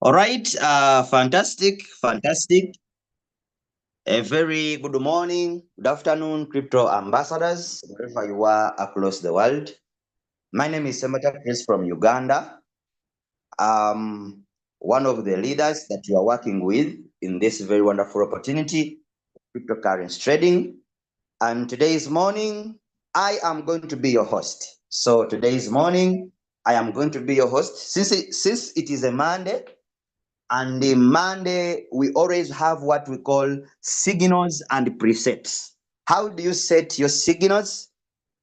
All right, fantastic, fantastic. A very good morning, good afternoon, crypto ambassadors, wherever you are across the world. My name is Semata Chris from Uganda. One of the leaders that you are working with in this very wonderful opportunity, cryptocurrency trading. And today's morning, I am going to be your host. So today's morning, I am going to be your host. Since it is a Monday, and the Monday, we always have what we call signals and presets. How do you set your signals?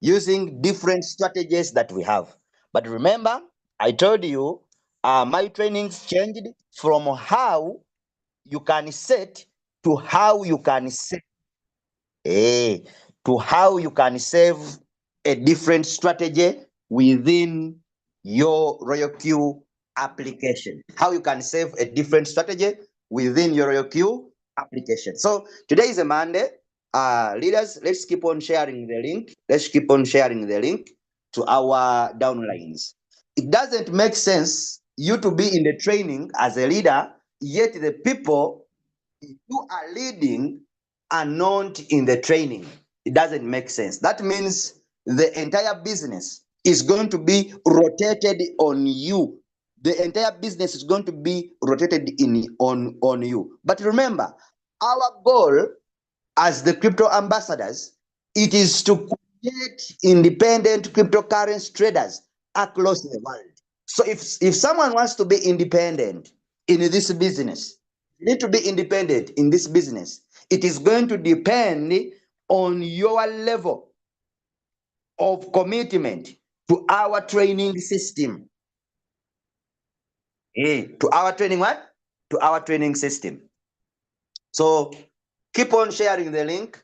Using different strategies that we have. But remember, I told you my trainings changed from how you can set to how you can set. Eh, to how you can save a different strategy within your Royal Q application. How you can save a different strategy within your Royal Q application. So today is a Monday. Leaders, let's keep on sharing the link. Let's keep on sharing the link to our downlines. It doesn't make sense you to be in the training as a leader, yet the people you are leading are not in the training. It doesn't make sense. That means the entire business is going to be rotated on you. The entire business is going to be rotated on you. But remember, our goal as the crypto ambassadors, it is to create independent cryptocurrency traders across the world. So if someone wants to be independent in this business, you need to be independent in this business. It is going to depend on your level of commitment to our training system. To our training what? To our training system. So keep on sharing the link.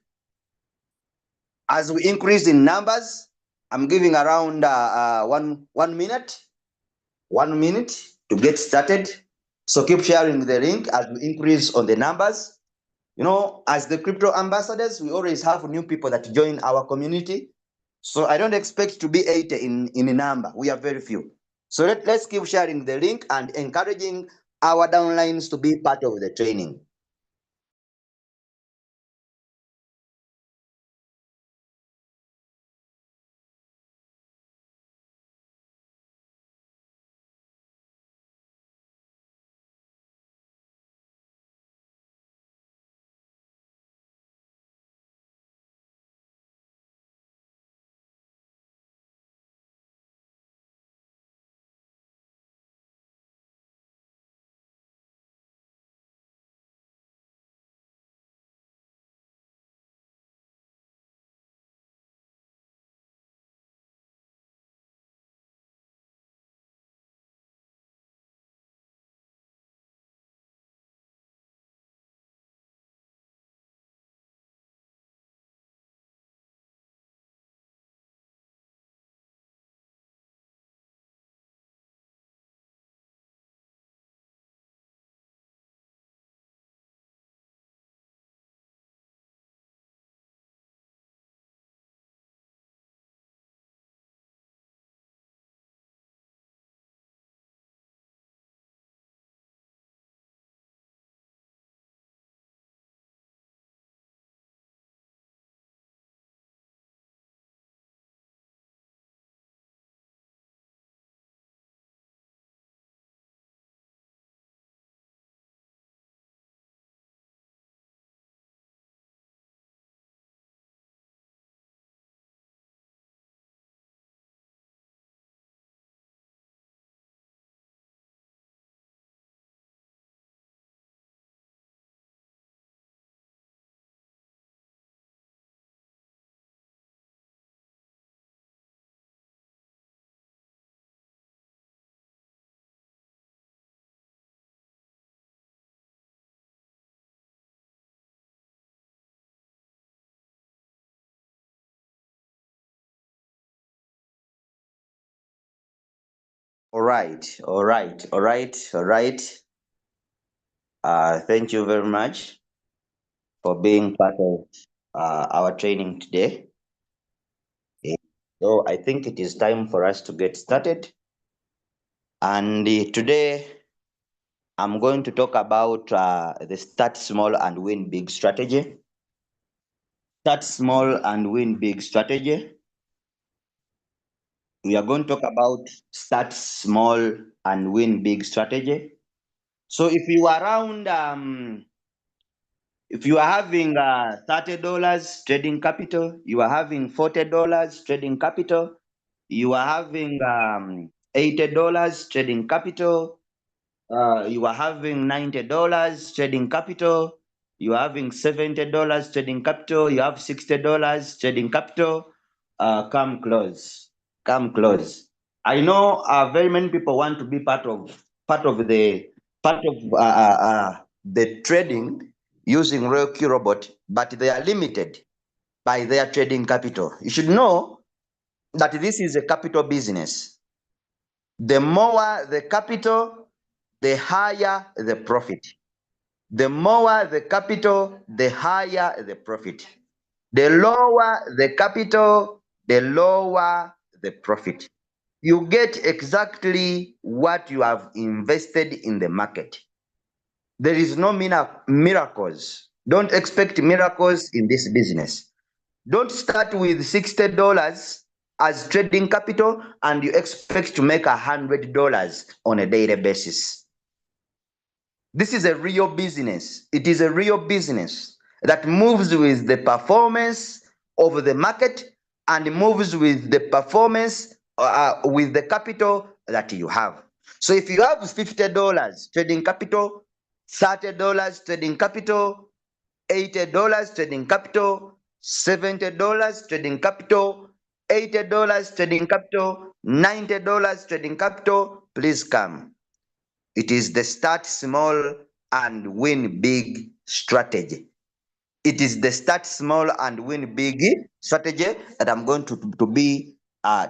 As we increase in numbers, I'm giving around 1 minute, 1 minute to get started. So keep sharing the link as we increase on the numbers. You know, as the crypto ambassadors, we always have new people that join our community. So I don't expect to be 80 in a number. We are very few. So let's keep sharing the link and encouraging our downlines to be part of the training. All right, all right, all right, all right. Thank you very much for being part of our training today. Eh, So I think it is time for us to get started. And today I'm going to talk about the start small and win big strategy. Start small and win big strategy. We are going to talk about start small and win big strategy. So if you are having $30 trading capital, you are having $40 trading capital, you are having $80 trading capital, you are having $90 trading capital, you are having $70 trading capital, you have $60 trading capital. Come close, come close. I know very many people want to be part of the the trading using Royal Q Robot, but they are limited by their trading capital. You should know that this is a capital business. The more the capital, the higher the profit. The more the capital, the higher the profit. The lower the capital, the lower the profit. You get exactly what you have invested in the market. There is no miracles. Don't expect miracles in this business. Don't start with $60 as trading capital and you expect to make $100 on a daily basis. This is a real business. It is a real business that moves with the performance of the market and moves with the performance with the capital that you have. So if you have $50 trading capital, $30 trading capital, $80 trading capital, $70 trading capital, $80 trading capital, $90 trading capital, please come. It is the start small and win big strategy. It is the start small and win big strategy that I'm going to be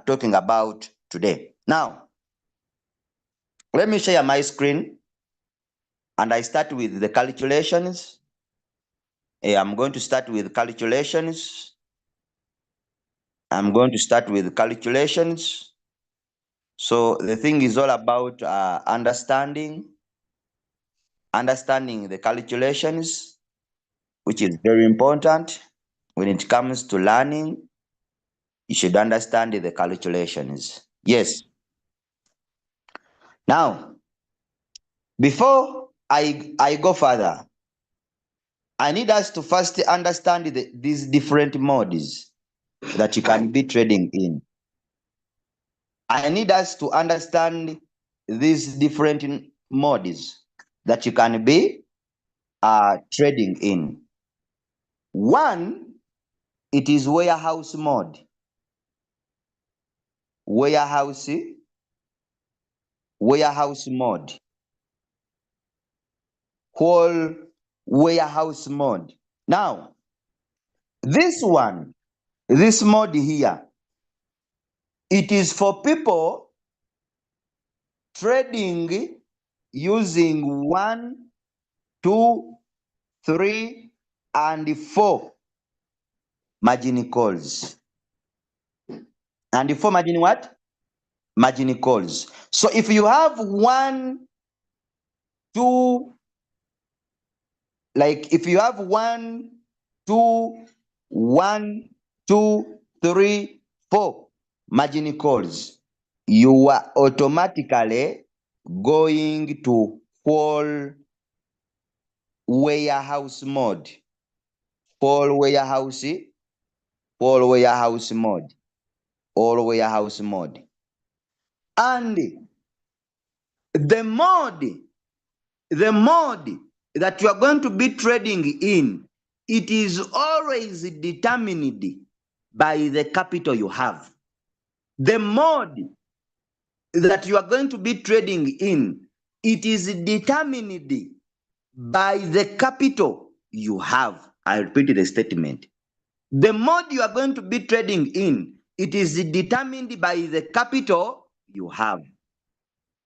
talking about today. Now, let me share my screen and I start with the calculations. I'm going to start with calculations. I'm going to start with calculations. So the thing is all about understanding the calculations, which is very important. When it comes to learning, you should understand the calculations. Yes. Now, before I go further, I need us to first understand these different modes that you can be trading in. I need us to understand these different modes that you can be trading in. One, it is warehouse mode. Warehouse mode. Whole warehouse mode. Now, this mode here, it is for people trading using 1, 2, 3, and 4 margin calls. And 4 margin what? Margin calls. So if you have 1, 2, like if you have 1, 2, 1, 2, 3, 4 margin calls, you are automatically going to whole warehouse mode. Whole warehouse mode. All warehouse mode. And the mode that you are going to be trading in, it is always determined by the capital you have. The mode that you are going to be trading in, it is determined by the capital you have. I repeat the statement. The mode you are going to be trading in, it is determined by the capital you have.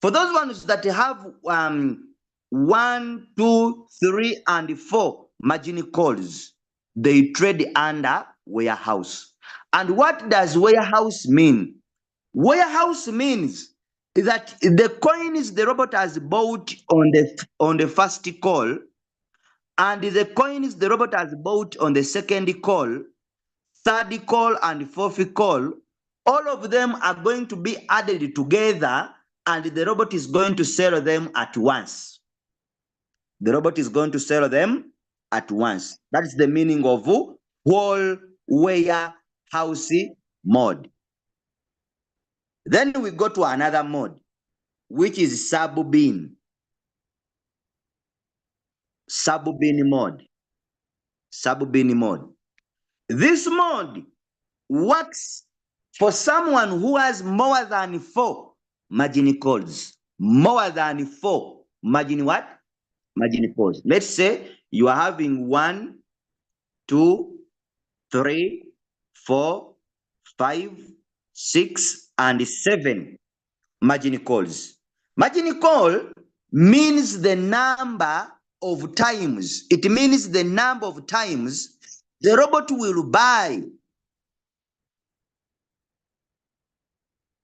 For those ones that have 1, 2, 3, and 4 margin calls, they trade under warehouse. And what does warehouse mean? Warehouse means that the coins the robot has bought on the first call and the coins the robot has bought on the second call, third call, and fourth call, all of them are going to be added together and the robot is going to sell them at once. The robot is going to sell them at once. That is the meaning of whole warehouse mode. Then we go to another mode, which is sub-bin. Sub-bin mode. Sub-bin mode. This mode works for someone who has more than 4 margin calls. More than 4 margin what? Margin calls. Let's say you are having 1, 2, 3, 4, 5, 6, and 7 margin calls. Margin call means the number of times. It means the number of times the robot will buy,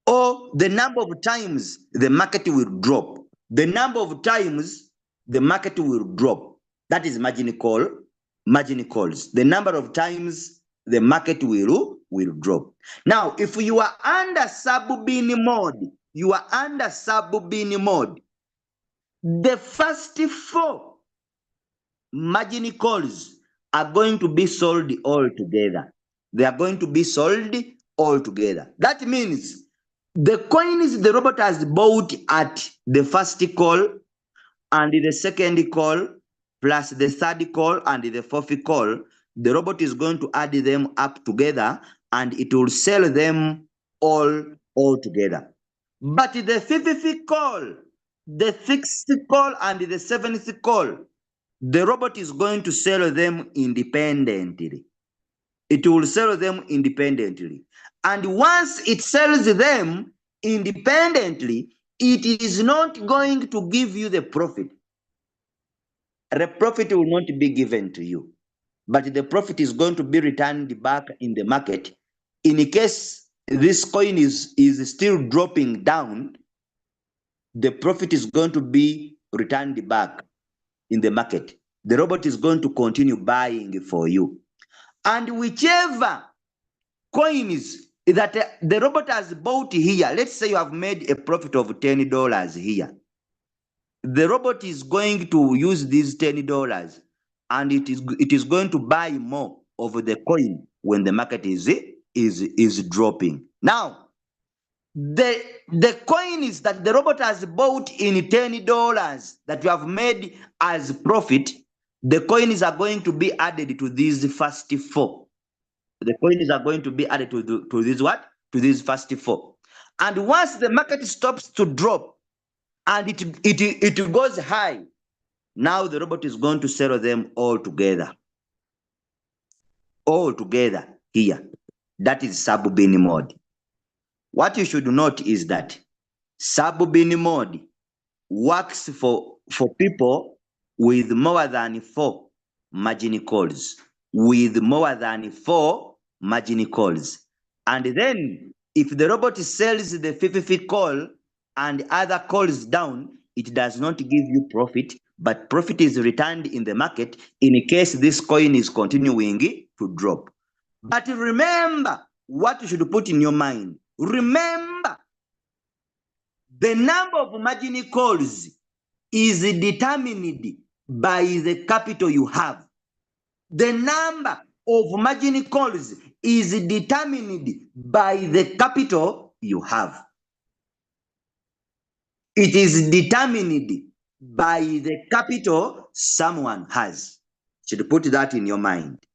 or the number of times the market will drop. The number of times the market will drop. That is margin call. Margin calls. The number of times the market will drop. Now, if you are under sub-bin mode, the first 4 margin calls are going to be sold all together. They are going to be sold all together. That means the coins the robot has bought at the first call and the second call plus the third call and the fourth call, the robot is going to add them up together and it will sell them all together. But the fifth call, the sixth call, and the seventh call, the robot is going to sell them independently. It will sell them independently. And once it sells them independently, it is not going to give you the profit. The profit will not be given to you, but the profit is going to be returned back in the market. In case this coin is still dropping down, the profit is going to be returned back in the market. The robot is going to continue buying for you. And whichever coins that the robot has bought here, let's say you have made a profit of $10 here. The robot is going to use these $10 and it is going to buy more of the coin when the market is dropping. Now, the coins that the robot has bought in $10 that you have made as profit, the coins are going to be added to these first 4. The coins are going to be added to these what? To these first 4. And once the market stops to drop and it goes high, now the robot is going to sell them all together. All together here. That is sub-bin mode. What you should note is that sub-bin mode works for people with more than 4 margin calls. With more than 4 margin calls. And then if the robot sells the fifth call and other calls down, it does not give you profit, but profit is returned in the market in case this coin is continuing to drop. But remember what you should put in your mind. Remember, the number of margin calls is determined by the capital you have. The number of margin calls is determined by the capital you have. It is determined by the capital someone has. You should put that in your mind.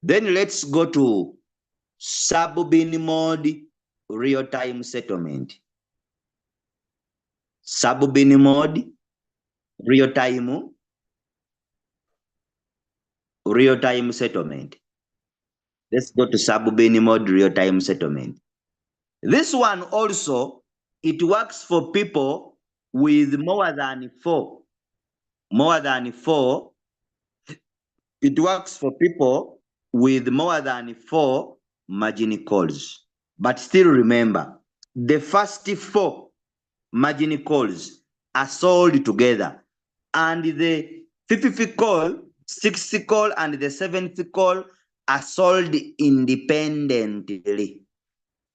Then let's go to sub-bin mode real-time settlement. Sub-bin mode real-time settlement. Let's go to sub-bin mode real-time settlement. This one also, it works for people with more than 4. More than 4. It works for people with more than 4 margin calls. But still remember, the first 4 margin calls are sold together, and the 5th call, 6th call, and the 7th call are sold independently.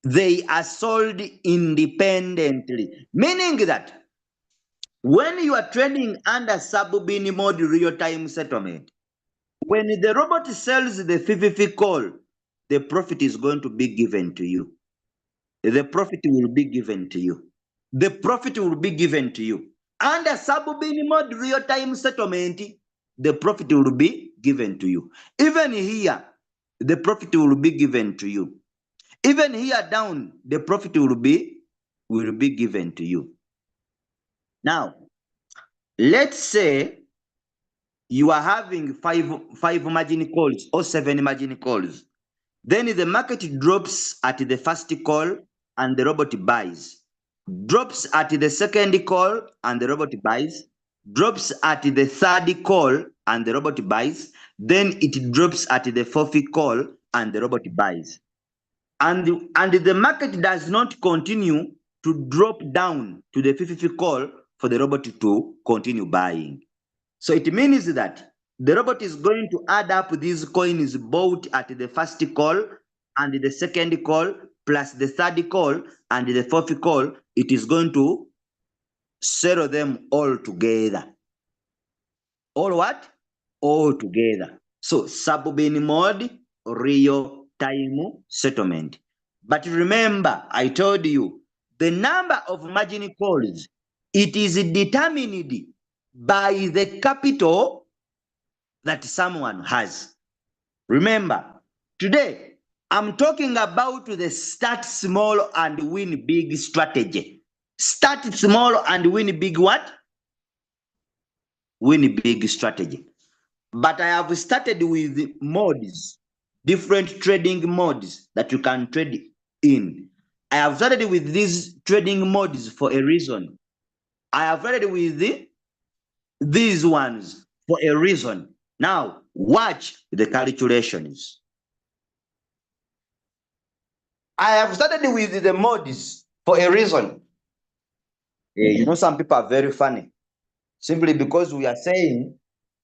They are sold independently, meaning that when you are trading under sub-bin mode real-time settlement, when the robot sells the 5th call, the profit is going to be given to you. The profit will be given to you. The profit will be given to you. Under sub-bin mode real-time settlement, the profit will be given to you. Even here, the profit will be given to you. Even here down, the profit will be given to you. Now, let's say you are having five margin calls or 7 margin calls. Then the market drops at the first call and the robot buys. Drops at the second call and the robot buys. Drops at the third call and the robot buys. Then it drops at the 4th call and the robot buys. And the market does not continue to drop down to the 5th call for the robot to continue buying. So it means that the robot is going to add up these coins bought at the first call and the second call plus the third call and the 4th call. It is going to settle them all together. All what? All together. So sub-bin mode, real time settlement. But remember, I told you, the number of margin calls, it is determined by the capital that someone has. Remember, today, I'm talking about the start small and win big strategy. Start small and win big what? Win big strategy. But I have started with modes, different trading modes that you can trade in. I have started with these trading modes for a reason. I have started with these ones for a reason. Now, watch the calculations. I have started with the modes for a reason. You know, some people are very funny. Simply because we are saying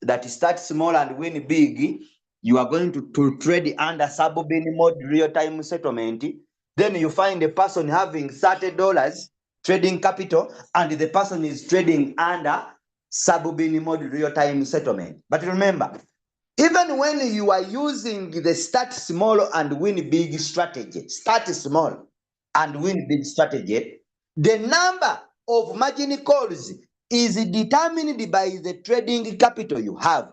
that start small and win big, you are going to trade under sub-bin mode real-time settlement. Then you find a person having $30 trading capital and the person is trading under sub-bin mode real-time settlement. But remember, even when you are using the start small and win big strategy, start small and win big strategy, the number of margin calls is determined by the trading capital you have.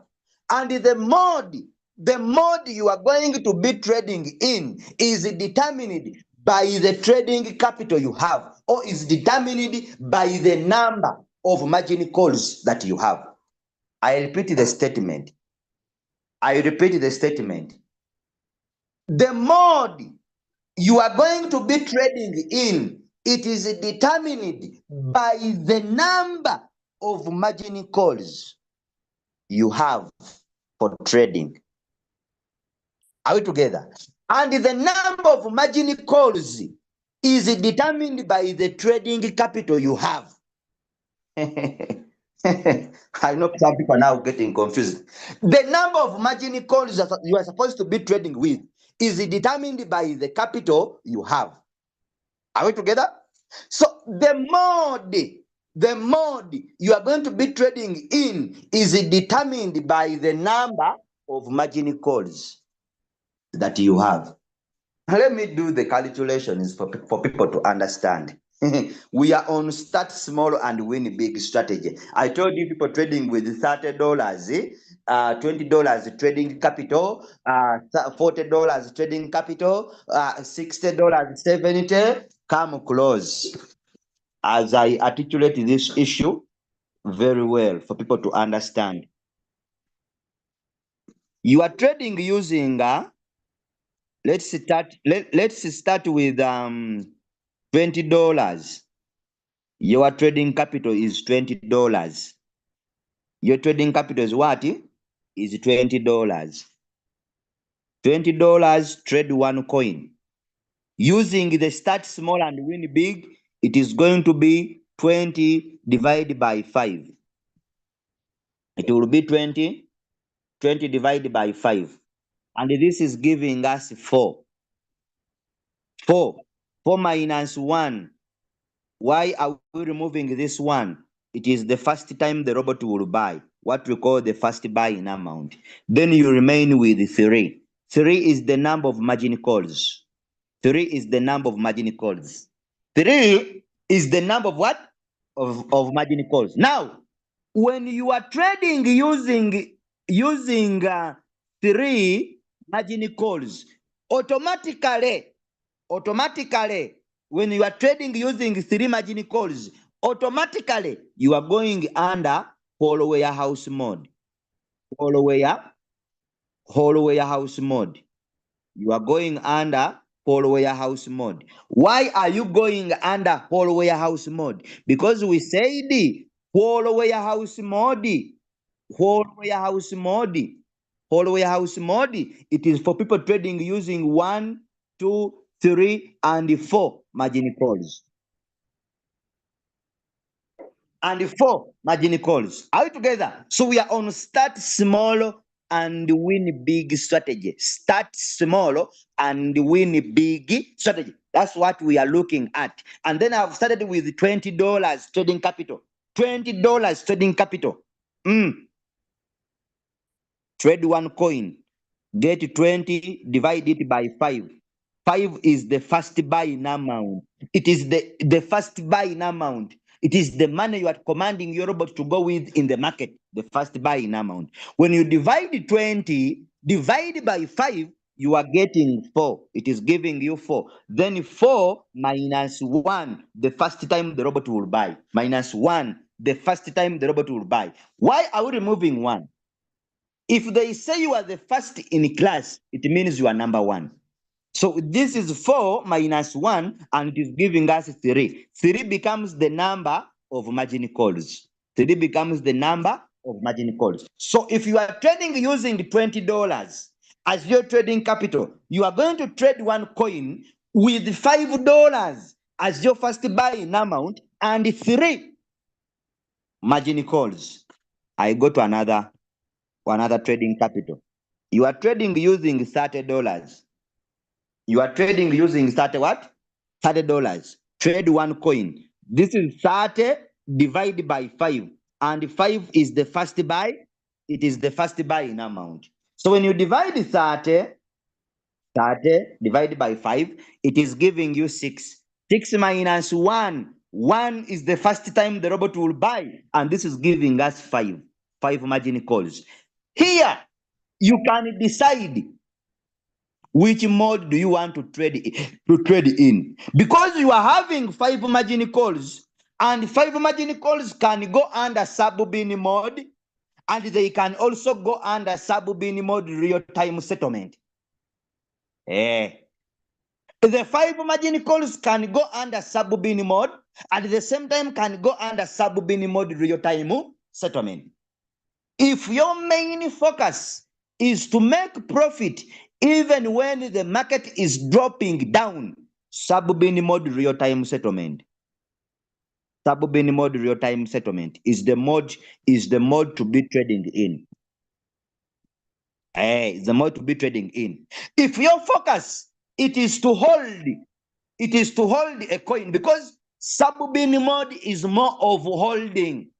And the mode you are going to be trading in is determined by the trading capital you have, or is determined by the number of margin calls that you have. I repeat the statement. The mode you are going to be trading in, it is determined by the number of margin calls you have for trading. Are we together? And the number of margin calls is determined by the trading capital you have. I know some people are now getting confused. The number of margin calls that you are supposed to be trading with is determined by the capital you have. Are we together? So the mode you are going to be trading in is determined by the number of margin calls that you have. Let me do the calculations for people to understand. We are on start small and win big strategy. I told you people trading with $30, $20 trading capital, $40 trading capital, $60, 70. Come close as I articulate this issue very well for people to understand. You are trading using let's start with $20. Your trading capital is $20. Your trading capital is what? Is $20. $20 trade one coin. Using the start small and win big, it is going to be 20 divided by 5. It will be 20 divided by 5. And this is giving us 4. 4 minus 1. Why are we removing this one? It is the first time the robot will buy, what we call the first buying amount. Then you remain with 3. 3 is the number of margin calls. 3 is the number of margin calls. 3 is the number of what? Of margin calls. Now, when you are trading using 3 margin calls, automatically, when you are trading using 3 margin calls, automatically you are going under whole warehouse mode. Whole warehouse mode. You are going under whole warehouse mode. Why are you going under whole warehouse mode? Because we said whole warehouse mode. Whole warehouse mode. Whole warehouse mode. It is for people trading using 1, 2, 3, and 4 margin calls. And 4 margin calls. Are we together? So we are on start small and win big strategy. Start small and win big strategy. That's what we are looking at. And then I've started with $20 trading capital. $20 trading capital. Trade 1 coin. Get 20, divide it by 5. 5 is the first buying amount. It is the first buying amount. It is the money you are commanding your robot to go with in the market, the first buying amount. When you divide 20, divide by 5, you are getting 4. It is giving you 4. Then 4 minus 1, the first time the robot will buy. Minus 1, the first time the robot will buy. Why are we removing 1? If they say you are the first in class, it means you are number 1. So this is 4 minus 1, and it is giving us 3. 3 becomes the number of margin calls. 3 becomes the number of margin calls. So if you are trading using $20 as your trading capital, you are going to trade 1 coin with $5 as your first buying amount and 3 margin calls. I go to another trading capital. You are trading using $30. You are trading using what? $30. Trade 1 coin. This is 30 divided by 5. And 5 is the first buy. It is the first buying amount. So when you divide 30 divided by 5, it is giving you 6. 6 minus 1. 1 is the first time the robot will buy. And this is giving us 5. 5 margin calls. Here, you can decide which mode do you want to trade in. Because you are having 5 margin calls, and 5 margin calls can go under sub-bin mode, and they can also go under sub-bin mode real-time settlement. The 5 margin calls can go under sub-bin mode, at the same time can go under sub-bin mode real-time settlement. If your main focus is to make profit even when the market is dropping down, sub-bin mode real-time settlement. Sub-bin mode real-time settlement is the mode to be trading in. It's the mode to be trading in. If your focus it is to hold a coin, because sub-bin mode is more of holding.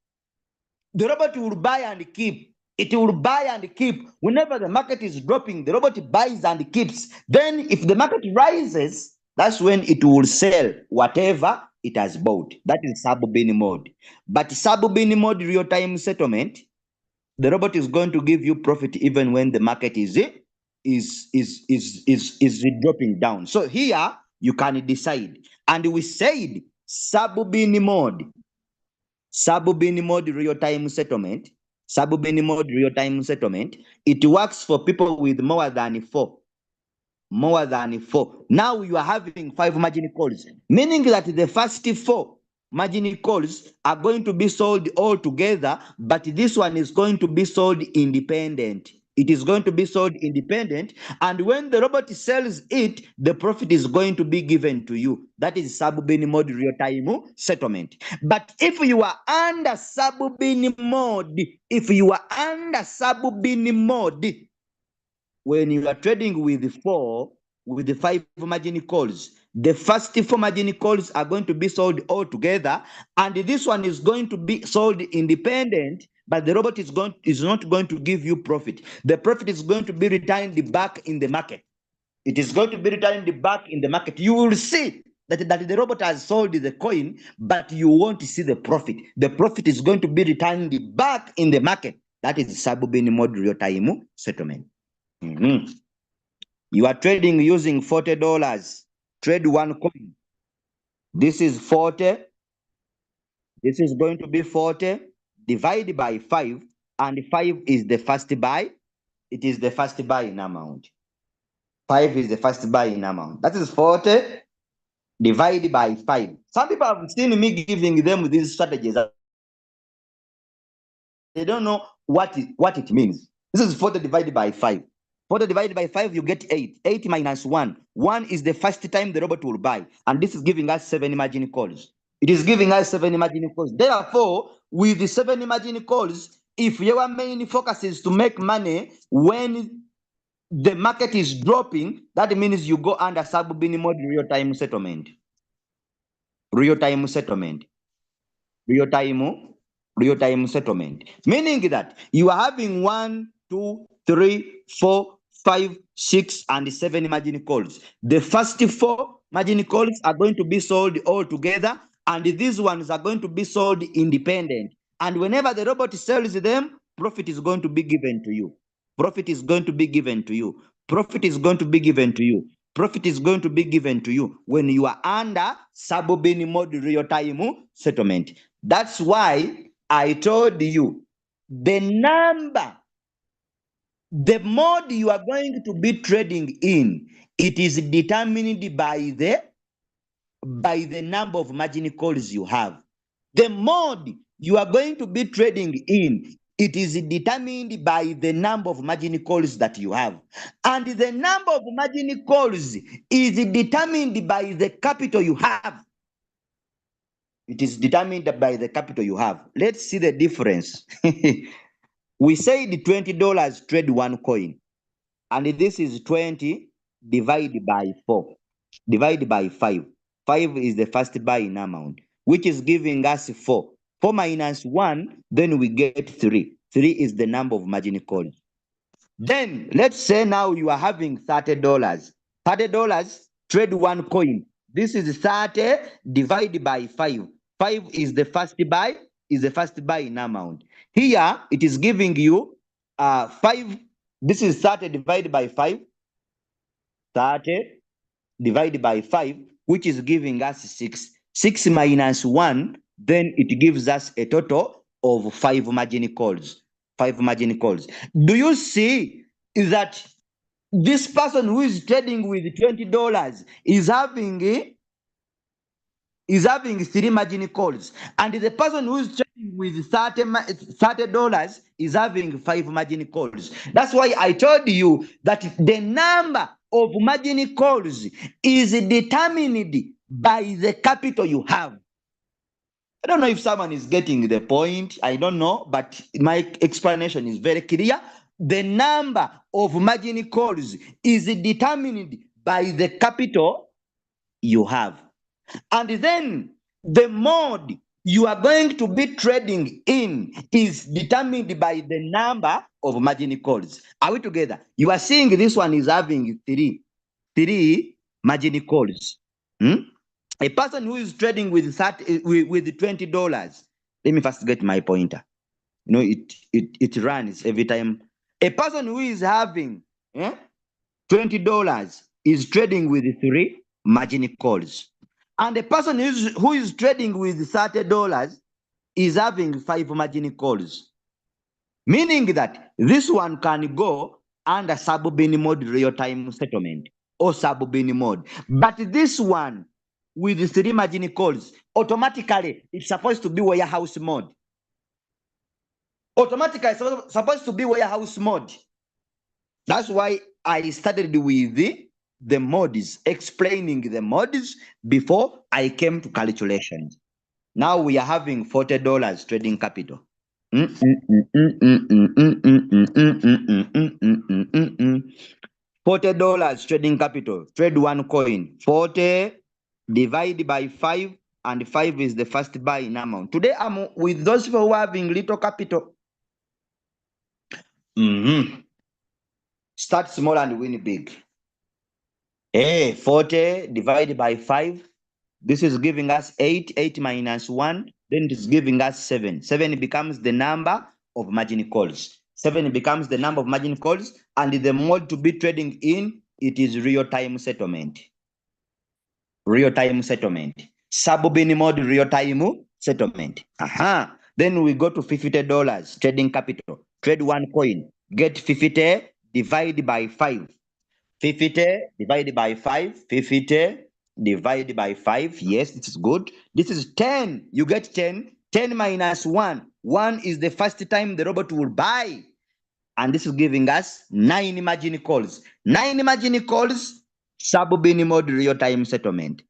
The robot will buy and keep. It will buy and keep. Whenever the market is dropping, the robot buys and keeps. Then if the market rises, that's when it will sell whatever it has bought. That is sub-bin mode. But sub-bin mode real-time settlement, the robot is going to give you profit even when the market is dropping down. So here you can decide. And we said sub-bin mode. Sub-bin mode real-time settlement. Sub-bin mode real-time settlement. It works for people with more than 4. More than 4. Now you are having 5 margin calls, meaning that the first 4 margin calls are going to be sold all together, but this one is going to be sold independent. It is going to be sold independent, and when the robot sells it, the profit is going to be given to you. That is sub-bin mode real-time settlement. But if you are under sub-bin mode, when you are trading with the 5 margin calls, the first 4 margin calls are going to be sold all together, and this one is going to be sold independent, but the robot is not going to give you profit. The profit is going to be returned back in the market. It is going to be returned back in the market. You will see that the robot has sold the coin, but you won't see the profit. The profit is going to be returned back in the market. That is sub-bin mode real-time settlement. You are trading using $40. Trade one coin. This is 40. This is going to be 40. Divide by 5. And 5 is the first buy. It is the first buy in amount. 5 is the first buy in amount. That is 40. Divide by 5. Some people have seen me giving them these strategies. They don't know what it means. This is 40 divided by 5. 40 divided by 5, you get 8. 8 minus 1. 1 is the first time the robot will buy. And this is giving us 7 margin calls. It is giving us 7 margin calls. Therefore, with the 7 margin calls, if your main focus is to make money when the market is dropping, that means you go under sub-bin mode real-time settlement. Real-time settlement. Real-time settlement. Meaning that you are having 1, 2, 3, 4, 5, 6, and 7 margin calls. The first 4 margin calls are going to be sold all together, and these ones are going to be sold independent. And whenever the robot sells them, profit is going to be given to you. Profit is going to be given to you. Profit is going to be given to you. Profit is going to be given to you when you are under sub-bin mode real-time settlement. That's why I told you the number, the mode you are going to be trading in, it is determined by the number of margin calls you have. The mode you are going to be trading in, it is determined by the number of margin calls that you have. And the number of margin calls is determined by the capital you have. It is determined by the capital you have. Let's see the difference. We said $20 trade one coin. And this is 20 divided by 4. Divided by 5. 5 is the first buy in amount, which is giving us 4. 4 minus 1, then we get 3. 3 is the number of margin calls. Then let's say now you are having $30. $30, trade one coin. This is 30 divided by 5. 5 is the first buy, in amount. Here it is giving you 5. This is 30 divided by 5. 30 divided by 5, which is giving us 6. 6 minus 1, then it gives us a total of 5 margin calls. 5 margin calls. Do you see that this person who is trading with $20 is having 3 margin calls, and the person who is trading with $30 is having 5 margin calls? That's why I told you that the number of margin calls is determined by the capital you have. I don't know if someone is getting the point. I don't know, but my explanation is very clear. The number of margin calls is determined by the capital you have. And then the mode you are going to be trading in is determined by the number of margin calls. Are we together? You are seeing this one is having 3 margin calls. A person who is trading with $20, let me first get my pointer. You know, it runs every time. A person who is having $20 is trading with 3 margin calls. And the person who is trading with $30 is having 5 margin calls. Meaning that this one can go under sub-bin mode real-time settlement or sub-bin mode. But this one with the 3 margin calls, automatically it's supposed to be warehouse mode. Automatically it's supposed to be warehouse mode. That's why I started with the modes, explaining the modes before I came to calculations. Now we are having $40 trading capital. $40 trading capital. Trade one coin. 40 divide by 5, and 5 is the first buy in amount. Today I'm with those people who are having little capital. Start small and win big. 40 divided by 5. This is giving us 8. 8 minus 1. Then it is giving us 7. 7 becomes the number of margin calls. 7 becomes the number of margin calls. And the mode to be trading in, it is real-time settlement. Real-time settlement. Sub-bin mode real-time settlement. Then we go to $50 trading capital. Trade one coin. Get 50 divided by 5. 50 divided by 5. 50 divided by 5. Yes, this is good. This is 10. You get 10. 10 minus 1. 1 is the first time the robot will buy. And this is giving us 9 margin calls. 9 margin calls. Sub-bin mode real-time settlement.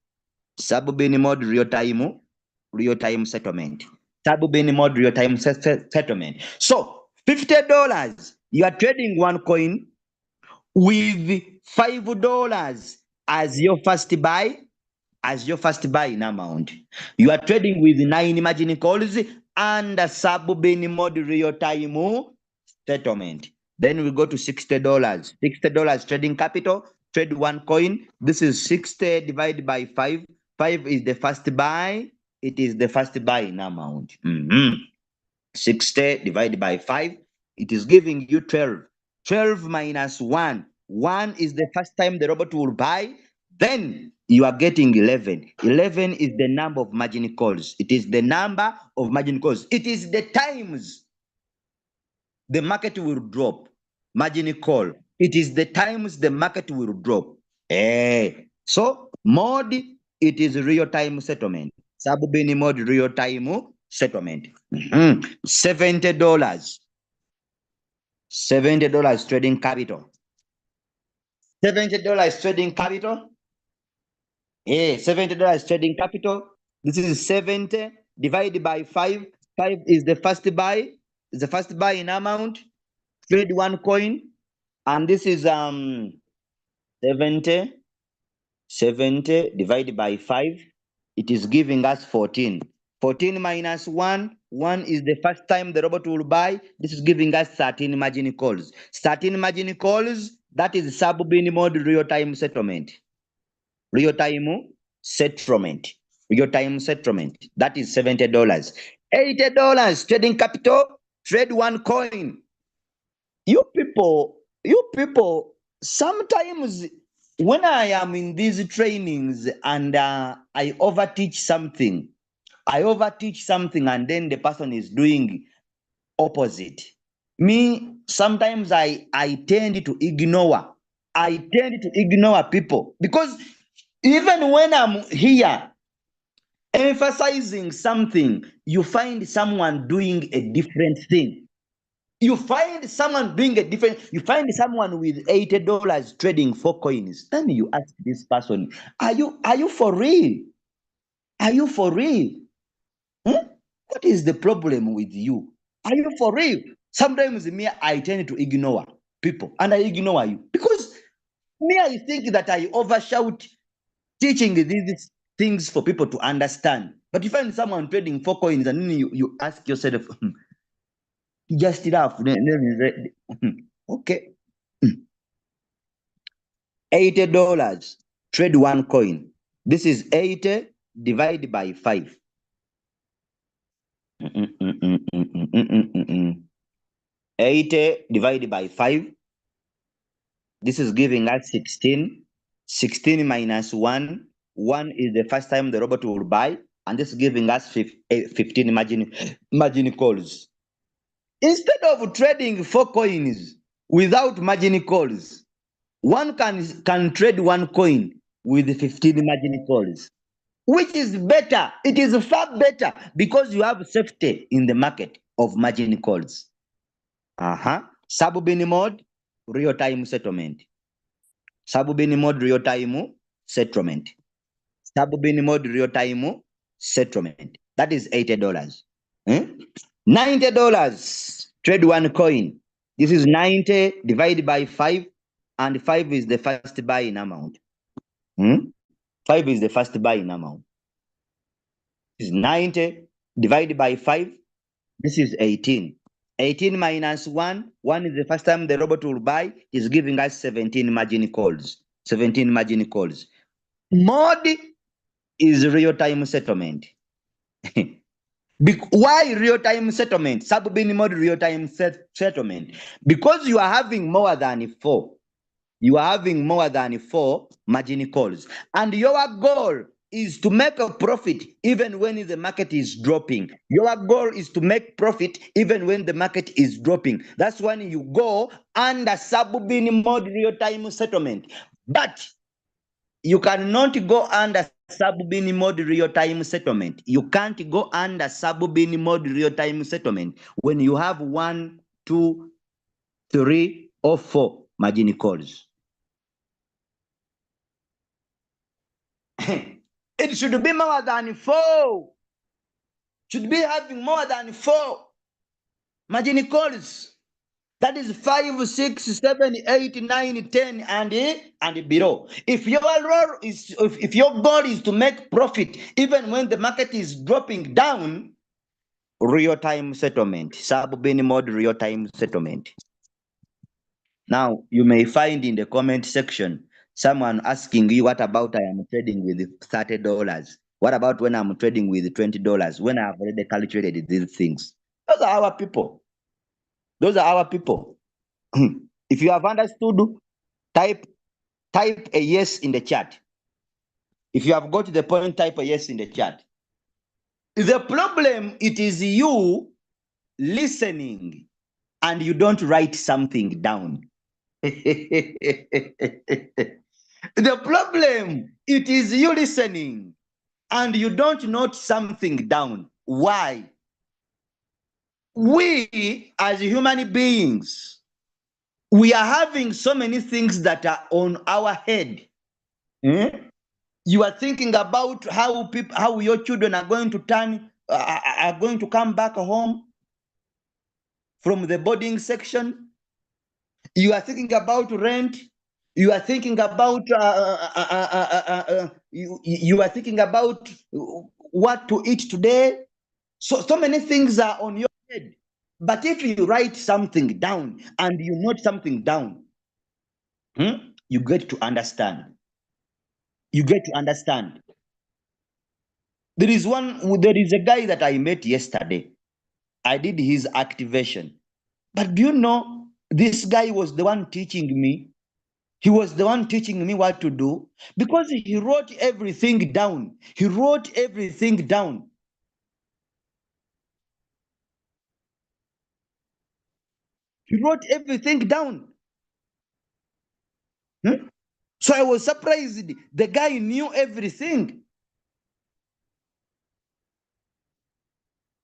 Sub-bin mode real-time settlement. Sub-bin mode real-time settlement. So $50, you are trading one coin with $5 as your first buy, in amount. You are trading with 9 margin calls and a sub-bin mode real-time settlement. Then we go to $60. $60 trading capital. Trade one coin. This is 60 divided by 5. 5 is the first buy. It is the first buy in amount. 60 divided by 5. It is giving you 12. 12 minus 1. 1 is the first time the robot will buy. Then you are getting 11. 11 is the number of margin calls. It is the number of margin calls. It is the times the market will drop. Margin call. It is the times the market will drop. So mode, it is real-time settlement. Sub-bin mode real-time settlement. $70. $70 trading capital. $70 trading capital. $70 trading capital. This is 70 divided by 5. 5 is the first buy. Is the first buy in amount. Trade one coin. And this is 70 divided by 5. It is giving us 14. 14 minus 1. 1 is the first time the robot will buy. This is giving us 13 margin calls. 13 margin calls, that is sub-bin mode real-time settlement. Real-time settlement. Real-time settlement. That is $70. $80 trading capital. Trade one coin. You people, sometimes when I am in these trainings and I overteach something, and then the person is doing opposite. Me, sometimes I tend to ignore. People, because even when I'm here emphasizing something, you find someone doing a different thing. You find someone doing a different, you find someone with $80 trading 4 coins. Then you ask this person, are you for real? Are you for real? What is the problem with you? Are you for real? Sometimes me, I tend to ignore people, and I ignore you because me, I think that I overshout teaching these things for people to understand. But you find someone trading 4 coins, and then you ask yourself, just enough. Okay. $80 trade one coin. This is 80 divided by 5. 80 divided by 5. This is giving us 16. 16 minus 1. 1 is the first time the robot will buy, and this is giving us 15 margin calls. Instead of trading 4 coins without margin calls, one can trade one coin with 15 margin calls, which is better. It is far better because you have safety in the market of margin calls. Sub-bin mode, real-time settlement. Sub-bin mode real-time settlement. Sub-bin mode real-time settlement. That is $80. $90. Trade one coin. This is 90 divided by 5, and 5 is the first buying amount. 5 is the first buying amount. This is 90 divided by 5. This is 18. 18 minus 1. 1 is the first time the robot will buy. Is giving us 17 margin calls. 17 margin calls. Mode is real-time settlement. Why real-time settlement? Sub-bin mode real-time settlement. Because you are having more than 4. You are having more than 4 margin calls. And your goal is to make a profit even when the market is dropping. Your goal is to make profit even when the market is dropping. That's when you go under sub-bin mode real-time settlement. But you cannot go under sub-bin mode real-time settlement. You can't go under sub-bin mode real-time settlement when you have 1, 2, 3, or 4 margin calls. It should be more than 4. Should be having more than 4 margin calls. That is 5, 6, 7, 8, 9, 10, and below. If your role is, if your goal is to make profit even when the market is dropping down, real-time settlement, sub-bin mode real-time settlement. Now you may find in the comment section someone asking you, what about I am trading with $30? What about when I'm trading with $20? When I've already calculated these things? Those are our people. Those are our people. If you have understood, type a yes in the chat. If you have got to the point, type a yes in the chat. The problem, it is you listening and you don't write something down. The problem, it is you listening and you don't note something down. Why? We as human beings, we are having so many things that are on our head. You are thinking about how your children are going to are going to come back home from the boarding section. You are thinking about rent. You are thinking about you are thinking about what to eat today. So many things are on your head. But if you write something down and you note something down, you get to understand. You get to understand. There is a guy that I met yesterday. I did his activation. But do you know, this guy was the one teaching me. He was the one teaching me what to do because he wrote everything down. He wrote everything down. He wrote everything down. So I was surprised. The guy knew everything.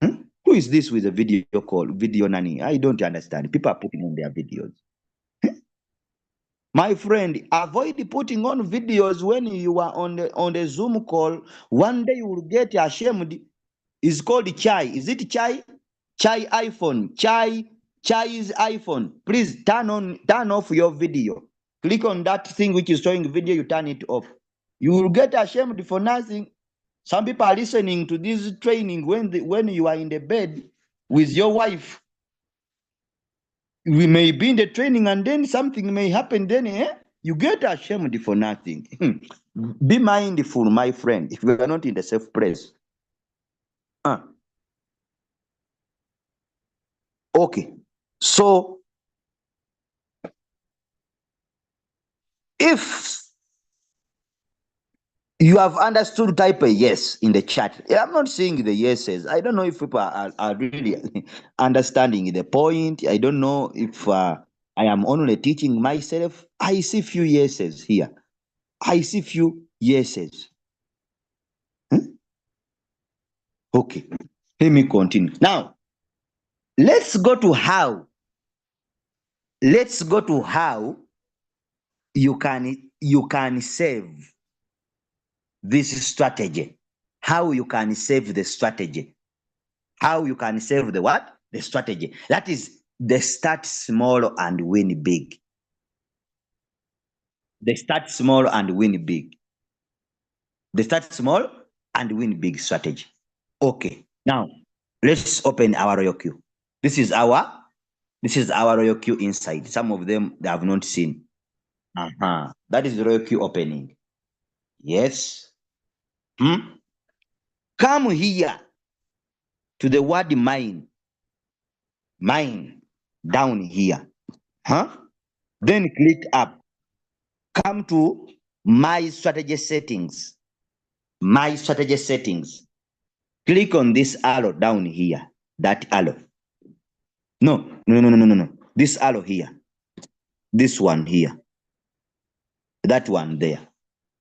Who is this with a video call? Video nani? I don't understand. People are putting on their videos. My friend, avoid putting on videos when you are on the Zoom call. One day you will get ashamed. It's called Chai. Is it Chai? Chai iPhone. Chai's iPhone. Please turn off your video. Click on that thing which is showing video, you turn it off. You will get ashamed for nothing. Some people are listening to this training when you are in the bed with your wife. We may be in the training and then something may happen, then you get ashamed for nothing. Be mindful, my friend, if you are not in the safe place. Okay, so if you have understood, type a yes in the chat. I'm not seeing the yeses. I don't know if people are really understanding the point. I don't know if I am only teaching myself. I see few yeses here. I see few yeses. Okay, let me continue. Now, let's go to how Let's go to how you can save this strategy. How you can save the strategy. How you can save the what? The strategy. That is the start small and win big. They start small and win big. They start small and win big strategy. Okay. Now let's open our Royal Queue. This is our Royal Queue inside. Some of them they have not seen. That is the Royal Queue opening. Yes. Come here to the word mine. Mine down here. Then click up. Come to my strategy settings. My strategy settings. Click on this arrow down here. That arrow. No. This arrow here. This one here. That one there.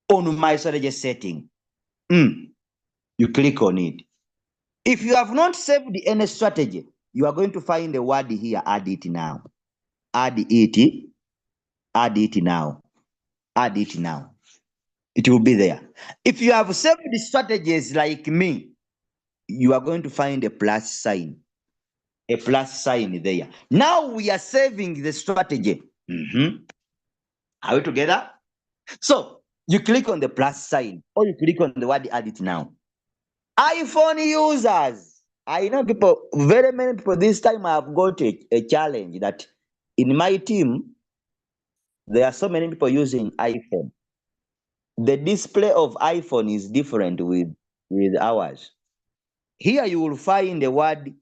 On my strategy setting. You click on it. If you have not saved any strategy, you are going to find the word here. Add it now. Add it. Add it now. Add it now. It will be there. If you have saved the strategies like me, you are going to find a plus sign. A plus sign there. Now we are saving the strategy. Are we together? So you click on the plus sign or you click on the word add it now. iPhone users. I know people, very many people this time have got a challenge that in my team, there are so many people using iPhone. The display of iPhone is different with ours. Here you will find the word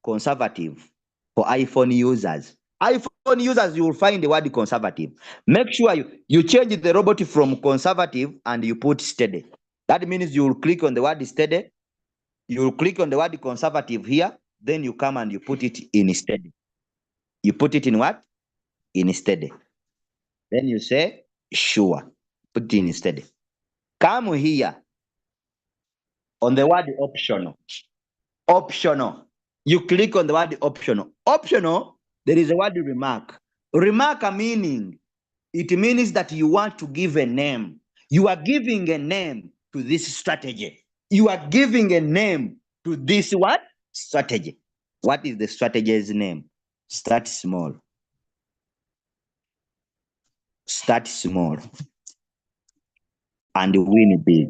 conservative for iPhone users. iPhone users, you will find the word conservative. Make sure you change the robot from conservative and you put steady. That means you will click on the word steady. You will click on the word conservative here. Then you come and you put it in steady. You put it in what? In steady. Then you say, sure. Put it in steady. Come here on the word optional. Optional. You click on the word optional. Optional, there is a word remark. Remark a meaning. It means that you want to give a name. You are giving a name to this strategy. You are giving a name to this what? Strategy. What is the strategy's name? Start small. Start small. And win big.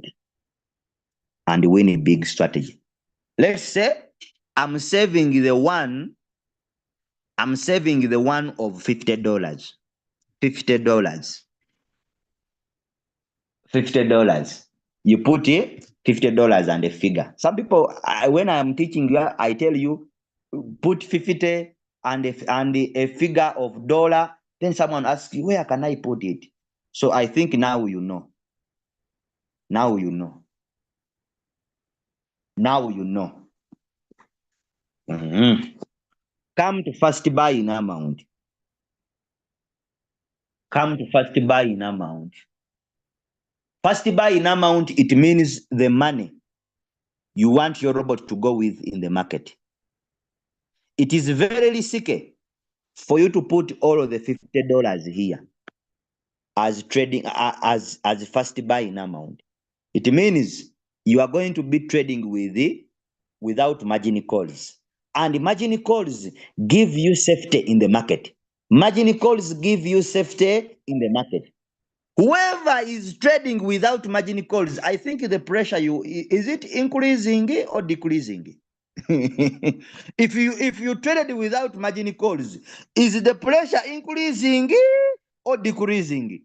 And win a big strategy. Let's say I'm saving the one of $50. $50. You put it $50 and a figure. Some people, when I'm teaching you, I tell you put 50 and a figure of dollar. Then someone asks you, where can I put it? So I think now you know. Now you know. Now you know. Come to first buy in amount. Come to first buy in amount. First buy in amount, it means the money you want your robot to go with in the market. It is very risky for you to put all of the $50 here as trading as first buy in amount. It means you are going to be trading without margin calls. And margin calls give you safety in the market. Margin calls give you safety in the market. Whoever is trading without margin calls, I think the pressure is it increasing or decreasing? If you traded without margin calls, is the pressure increasing or decreasing?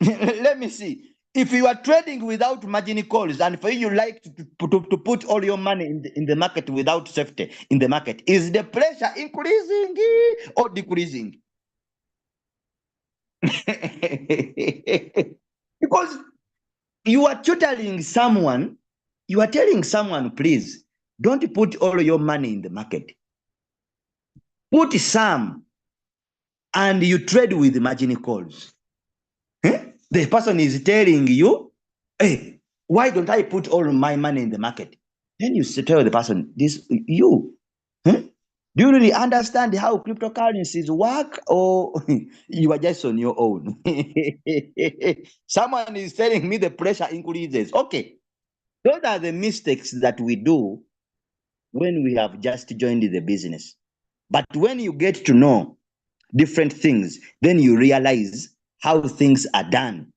Let me see. If you are trading without margin calls, and for you like to put all your money in the market without safety in the market, is the pressure increasing or decreasing? Because you are tutoring someone, you are telling someone, please don't put all your money in the market. Put some and you trade with margin calls. The person is telling you, hey, why don't I put all my money in the market? Then you tell the person, Do you really understand how cryptocurrencies work, or you are just on your own? Someone is telling me the pressure increases. Okay, those are the mistakes that we do when we have just joined the business. But when you get to know different things, then you realize how things are done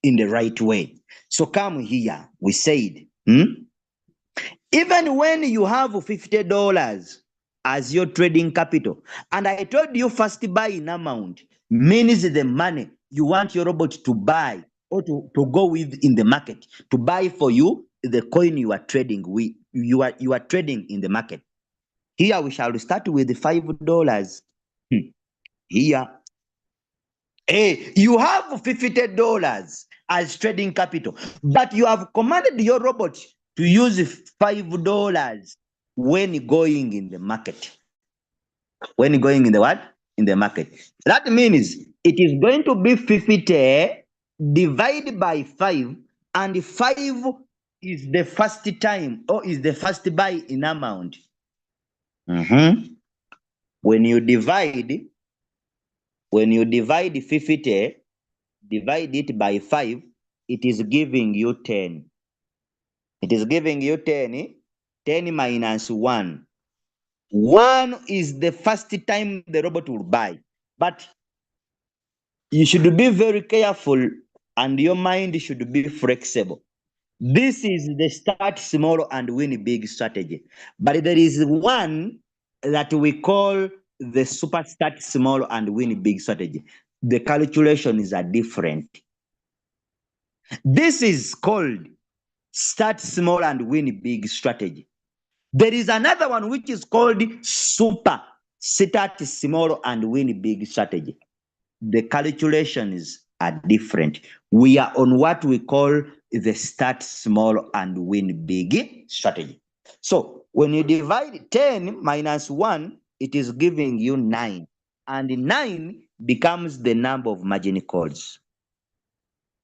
in the right way. So come here, we said, even when you have $50 as your trading capital, and I told you first buy in amount means the money you want your robot to buy or to go with in the market, to buy for you the coin you are trading with, you are trading in the market. Here we shall start with $5. Here, hey, you have $50 as trading capital, but you have commanded your robot to use $5 when going in the market. When going in the what? In the market. That means it is going to be 50 divided by 5, and 5 is the first time, or is the first buy in amount. When you divide 50, divide it by 5, it is giving you 10. It is giving you 10. 10 minus 1. 1 is the first time the robot will buy. But you should be very careful, and your mind should be flexible. This is the start small and win big strategy. But there is one that we call the super start small and win big strategy. The calculations are different. This is called start small and win big strategy. There is another one which is called super start small and win big strategy. The calculations are different. We are on what we call the start small and win big strategy. So when you divide 10 minus 1, it is giving you 9. And 9 becomes the number of margin calls.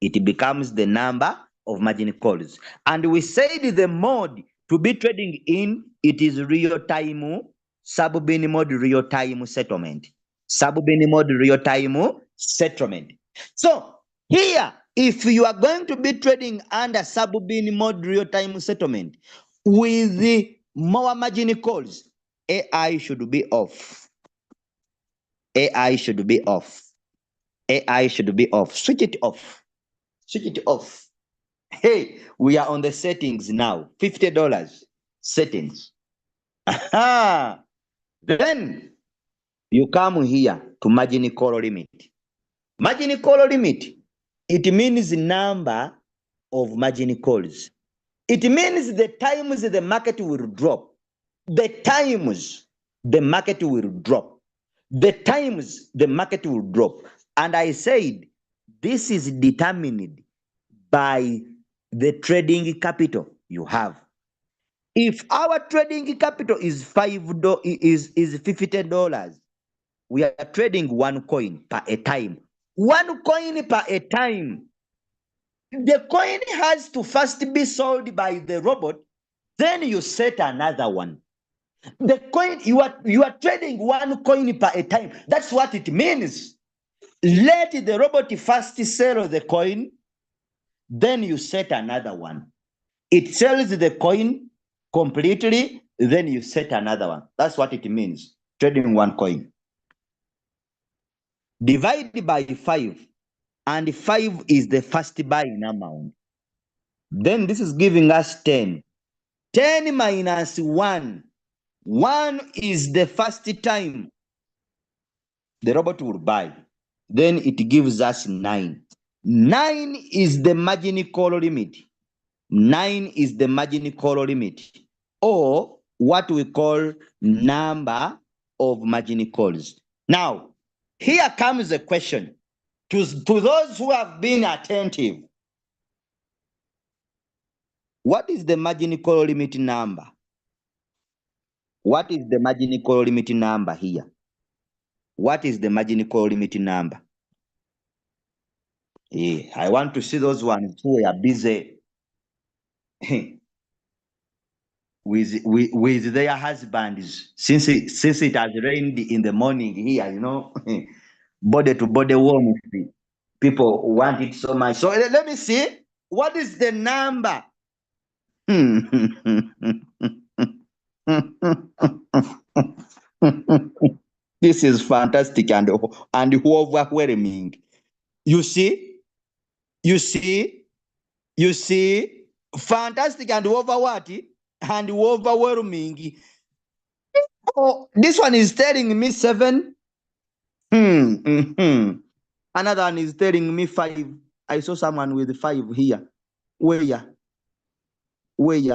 It becomes the number of margin calls. And we said the mode to be trading in, it is real-time, sub-bin mode real-time settlement. Sub-bin mode real-time settlement. So here, if you are going to be trading under sub-bin mode real-time settlement with the more margin calls, AI should be off. AI should be off. AI should be off. Switch it off. Switch it off. Hey, we are on the settings now. $50 settings. Aha. Then you come here to margin call limit. Margin call limit, it means number of margin calls. It means the times the market will drop. The times the market will drop. The times the market will drop. And I said, this is determined by the trading capital you have. If our trading capital is $50, we are trading 1 coin per a time. 1 coin per a time. The coin has to first be sold by the robot, then you set another one. The coin, you are trading 1 coin per a time. That's what it means. Let the robot first sell the coin, then you set another one. It sells the coin completely, then you set another one. That's what it means, trading 1 coin. Divide by 5, and 5 is the first buying amount. Then this is giving us 10. 10 minus 1. 1 is the first time the robot will buy. Then it gives us 9. 9 is the margin call limit. 9 is the margin call limit, or what we call number of margin calls. Now, here comes the question to those who have been attentive. What is the margin call limit number? What is the margin call limit number here? What is the margin call limit number? Yeah, I want to see those ones who are busy. with their husbands, since it has rained in the morning here, you know, body to body warmth. People want it so much. So let me see. What is the number? This is fantastic and overwhelming. You see, you see, you see, fantastic and overwhelming. Oh, this one is telling me 7. Another one is telling me 5. I saw someone with 5 here. Where with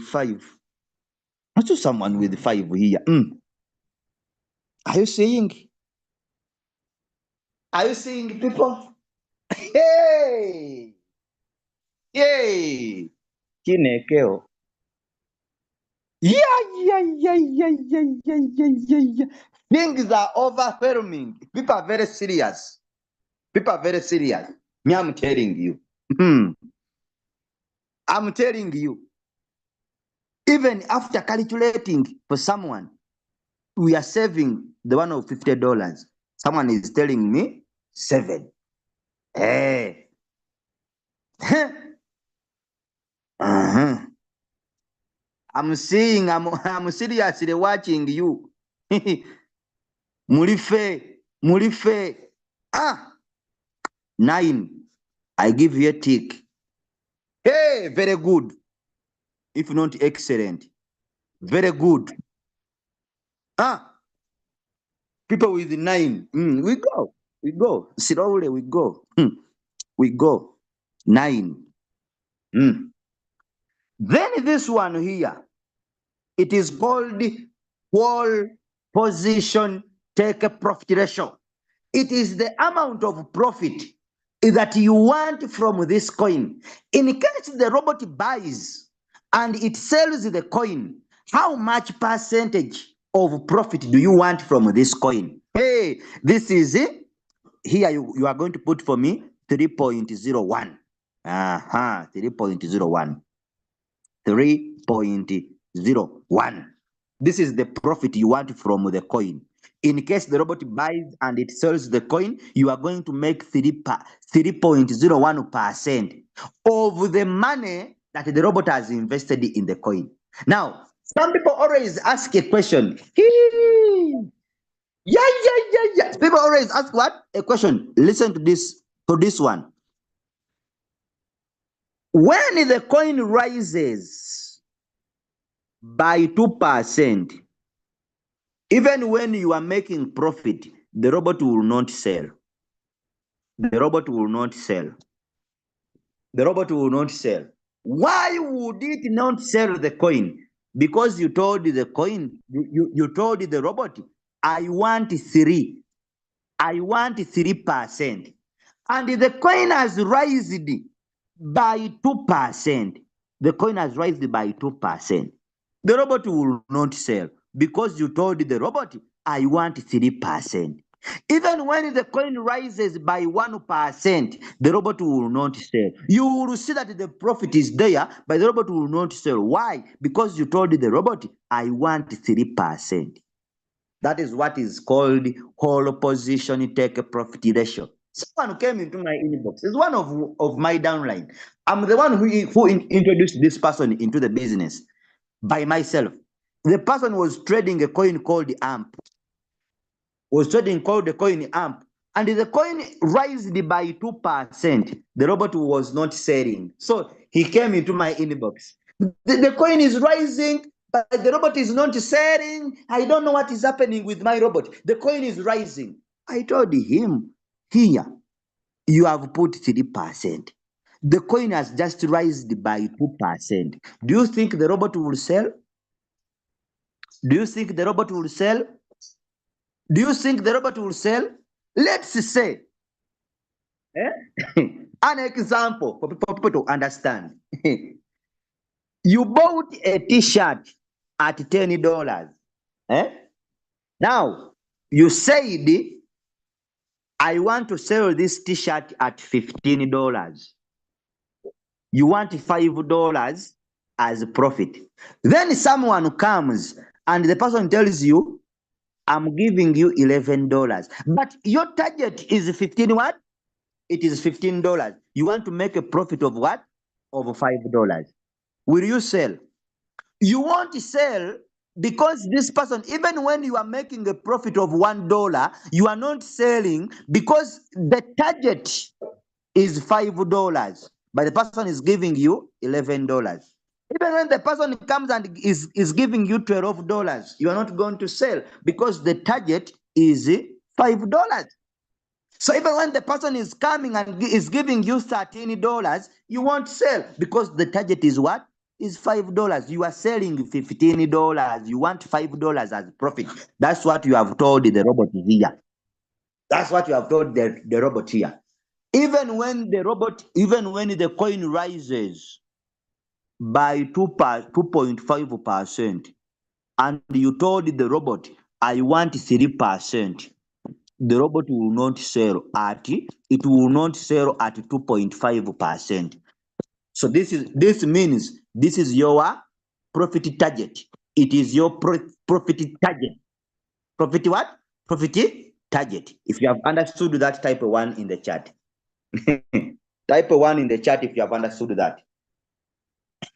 5? I saw someone with 5 here. Are you seeing? Are you seeing, people? Hey! Hey! Kinekeo. Yeah. Things are overwhelming. People are very serious. Me, I'm telling you. I'm telling you. Even after calculating for someone, we are saving the one of $50. Someone is telling me 7. Hey. I'm seeing, I'm seriously watching you. Mulife. 9. I give you a tick. Hey, very good. If not excellent. Very good. People with 9. We go. Slowly we go. We go. 9. Then this one here, it is called whole position take a profit ratio. It is the amount of profit that you want from this coin. In case the robot buys and it sells the coin, how much percentage of profit do you want from this coin? Hey, this is it. Here you are going to put for me 3.01. 3.01. 3.01. This is the profit you want from the coin. In case the robot buys and it sells the coin, you are going to make 3.01% of the money that the robot has invested in the coin. Now, some people always ask a question. Yeah. People always ask what? A question. Listen to this one. When the coin rises by 2%, even when you are making profit, the robot will not sell. The robot will not sell. The robot will not sell. Why would it not sell the coin? Because you told the coin, you told the robot, I want 3. I want 3%. And the coin has risen by 2%. The coin has risen by 2%. The robot will not sell because you told the robot, I want 3%. Even when the coin rises by 1%, the robot will not sell. You will see that the profit is there, but the robot will not sell. Why? Because you told the robot, I want 3%. That is what is called whole position take profit ratio. Someone came into my inbox. It's one of my downline. I'm the one who introduced this person into the business by myself. The person was trading a coin called AMP. And the coin rised by 2%. The robot was not selling. So he came into my inbox. The coin is rising, but the robot is not selling. I don't know what is happening with my robot. The coin is rising. I told him, here, you have put 3%. The coin has just risen by 2%. Do you think the robot will sell? Do you think the robot will sell? Do you think the robot will sell? Let's say, an example for people to understand. You bought a t-shirt at $10. Now, you said, I want to sell this t-shirt at $15. You want $5 as profit. Then someone comes and the person tells you, I'm giving you $11. But your target is 15 what? It is $15. You want to make a profit of what? Of $5. Will you sell? You won't sell because this person, even when you are making a profit of $1, you are not selling because the target is $5, but the person is giving you $11. Even when the person comes and is giving you $12, you are not going to sell because the target is $5. So even when the person is coming and is giving you $13, you won't sell because the target is what? Is $5. You are selling $15. You want $5 as profit. That's what you have told the robot here. That's what you have told the robot here. Even when the coin rises by 2.5%, and you told the robot, I want 3%, the robot will not sell at 2.5%. So this means this is your profit target. It is your profit target. Profit what? Profit target. If you have understood that, type 1 in the chat. Type 1 in the chat if you have understood that.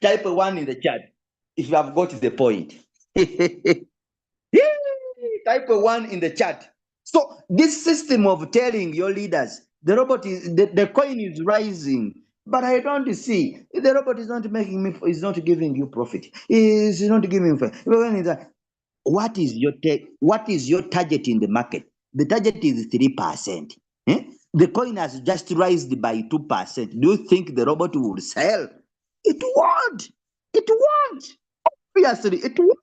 Type 1 in the chat if you have got the point. Type 1 in the chat. So this system of telling your leaders, the robot is the coin is rising, but I don't see the robot is not making me, is not giving you profit. Is not giving me. What is your target in the market? The target is 3%. The coin has just risen by 2%. Do you think the robot will sell? It won't. It won't. Obviously, it won't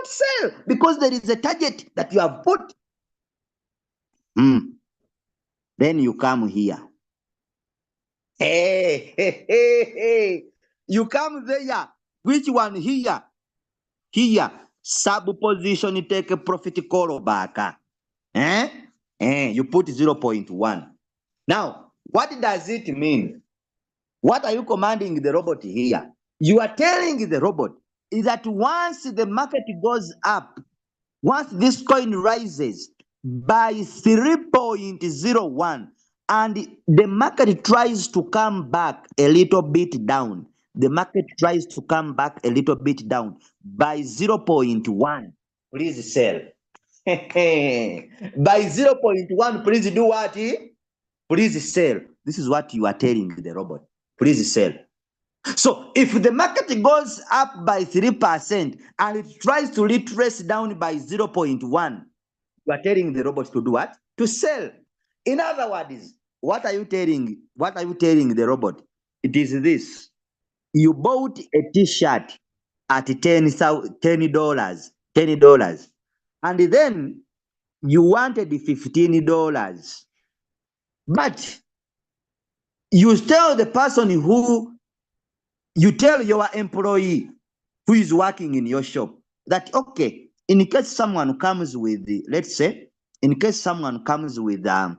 sell because there is a target that you have put. Then you come here. Hey. You come there. Which one here? Here. Sub position, take a profit call back. You put 0.1. Now, what does it mean? What are you commanding the robot here? You are telling the robot is that once the market goes up, once this coin rises by 3.01 and the market tries to come back a little bit down, the market tries to come back a little bit down by 0.1, please sell. By 0.1, please do what? Please sell. This is what you are telling the robot. Please sell. So if the market goes up by 3% and it tries to retrace down by 0.1, you are telling the robot to do what? To sell. In other words, what are you telling the robot? It is this. You bought a t-shirt at $10, and then you wanted $15. But you tell the person you tell your employee who is working in your shop that, okay, in case someone comes with the, let's say, in case someone comes with the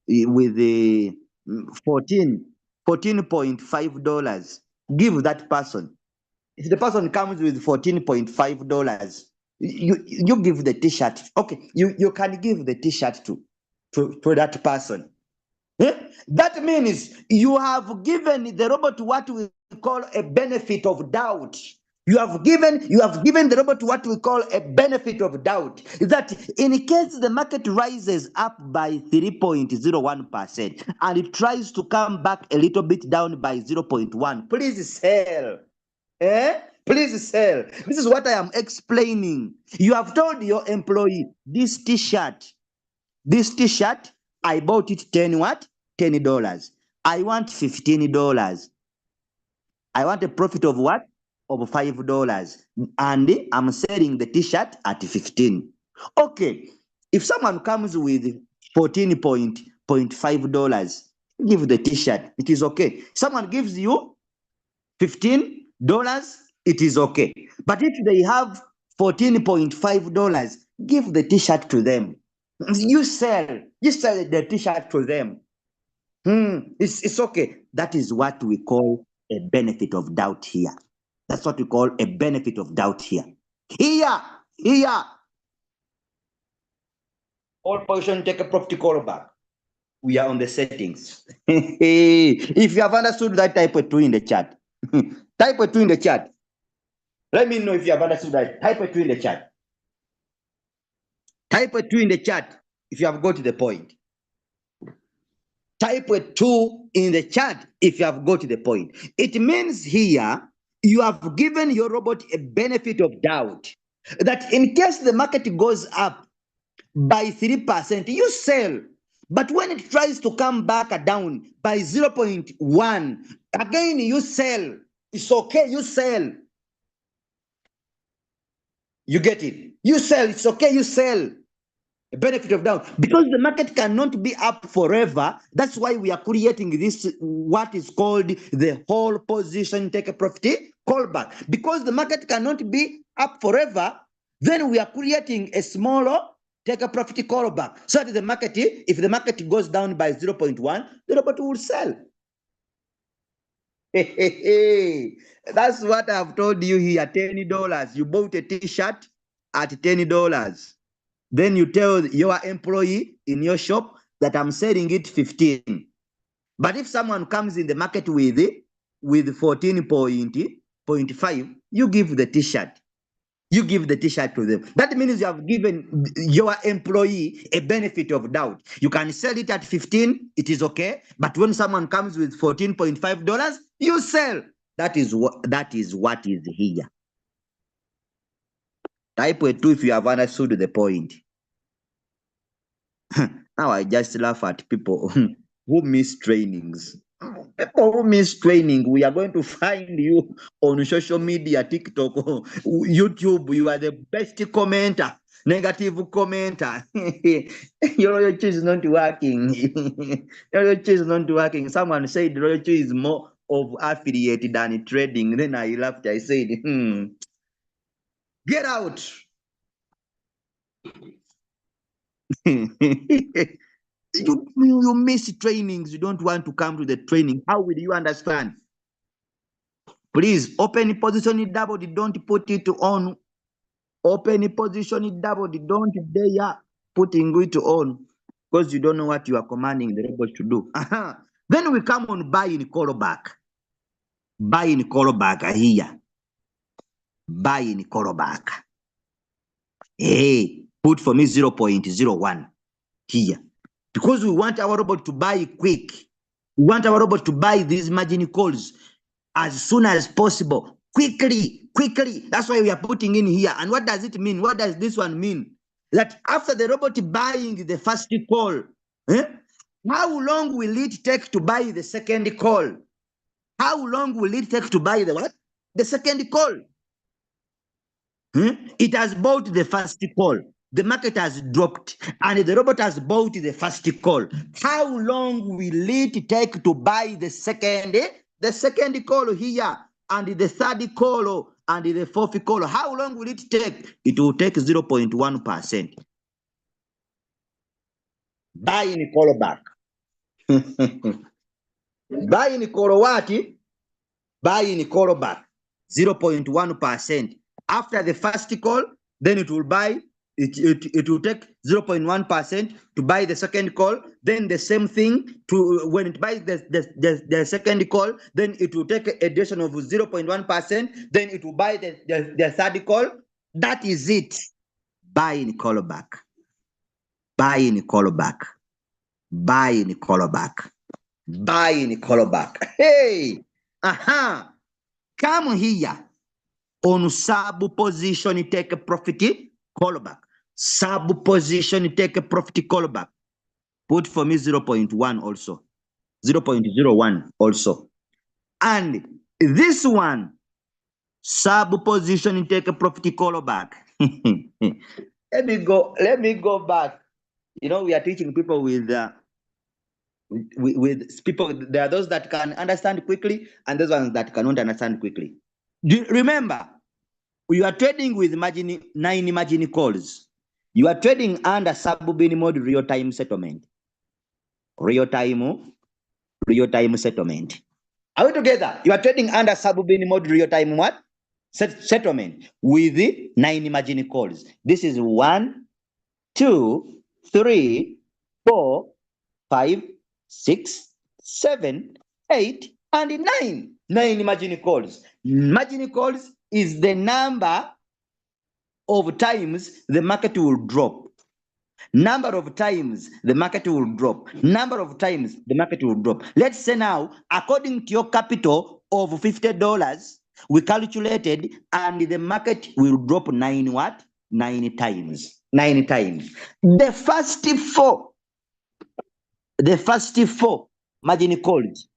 $14.5, give that person. If the person comes with $14.5, you give the t-shirt. Okay, you can give the t-shirt to that person. That means you have given the robot what we call a benefit of doubt. You have given the robot what we call a benefit of doubt. That in case the market rises up by 3.01% and it tries to come back a little bit down by 0.1, please sell. Please sell. This is what I am explaining. You have told your employee, this t-shirt, I bought it $10. I want $15. I want a profit of what? Of $5. And I'm selling the t-shirt at 15. Okay. If someone comes with $14.5, give the t-shirt. It is okay. Someone gives you $15, it is okay. But if they have $14.5, give the t-shirt to them. You sell the t-shirt to them. It's okay. That is what we call a benefit of doubt here. That's what we call a benefit of doubt here. Here. All position take a property callback. We are on the settings. If you have understood that, type a 2 in the chat. Type a 2 in the chat. Let me know if you have understood that. Type a 2 in the chat. Type a 2 in the chat if you have got to the point. Type a 2 in the chat if you have got to the point. It means here you have given your robot a benefit of doubt that in case the market goes up by 3%, you sell. But when it tries to come back down by 0.1, again you sell. It's okay, you sell. You get it? You sell, it's okay, you sell. A benefit of doubt. Because the market cannot be up forever, that's why we are creating this, what is called the whole position take a profit callback. Because the market cannot be up forever, then we are creating a smaller take a profit callback. So that the market, if the market goes down by 0.1, the robot will sell. That's what I've told you here. $10. You bought a t-shirt at $10. Then you tell your employee in your shop that I'm selling it 15. But if someone comes in the market with 14.5, you give the t-shirt. You give the t-shirt to them. That means you have given your employee a benefit of doubt. You can sell it at 15, it is okay. But when someone comes with $14.5, you sell. That is what is here. Type a 2 if you have understood the point. Now I just laugh at people who miss trainings. People who miss training, we are going to find you on social media, TikTok, YouTube. You are the best commenter, negative commenter. Your loyalty is not working. Your loyalty is not working. Someone said loyalty is more of affiliate than trading. Then I laughed. I said, get out. You miss trainings. You don't want to come to the training. How will you understand? Please open position double. Don't put it on. Open position double. Don't dare putting it on because you don't know what you are commanding the robot to do. Then we come on buy in callback. Buy in callback here. Buy in callback. Hey, put for me 0.01 here. Because we want our robot to buy quick. We want our robot to buy these margin calls as soon as possible. Quickly. That's why we are putting in here. And what does it mean? What does this one mean? That after the robot buying the first call, how long will it take to buy the second call? How long will it take to buy the what? The second call. It has bought the first call. The market has dropped and the robot has bought the first call. How long will it take to buy the second call here and the third call and the fourth call? How long will it take? It will take 0.1%. Buy in call back. Buy in call what? Buy in call back. 0.1%. After the first call, then it will buy. It will take 0.1% to buy the second call. Then the same thing to when it buys the second call, then it will take a addition of 0.1%. Then it will buy the third call. That is it. Buy in callback. Buy in callback. Buy in callback. Buy in callback. Hey, come here. On sub position, take a profit callback. Sub position, take a profit callback. Put for me 0.1 also. 0.01 also. And this one, sub position, take a profit callback. Let me go back. You know, we are teaching people with people. There are those that can understand quickly and those ones that cannot understand quickly. Remember, you are trading with 9 margin calls. You are trading under sub-bin mode real-time settlement. Real-time real-time settlement. Are we together? You are trading under sub-bin mode real-time what? Settlement with 9 margin calls. This is 1, 2, 3, 4, 5, 6, 7, 8, and 9. 9 margin calls. Margin calls is the number of times the market will drop. Number of times the market will drop. Number of times the market will drop. Let's say now, according to your capital of $50, we calculated, and the market will drop 9 what? 9 times. 9 times. The first four margin calls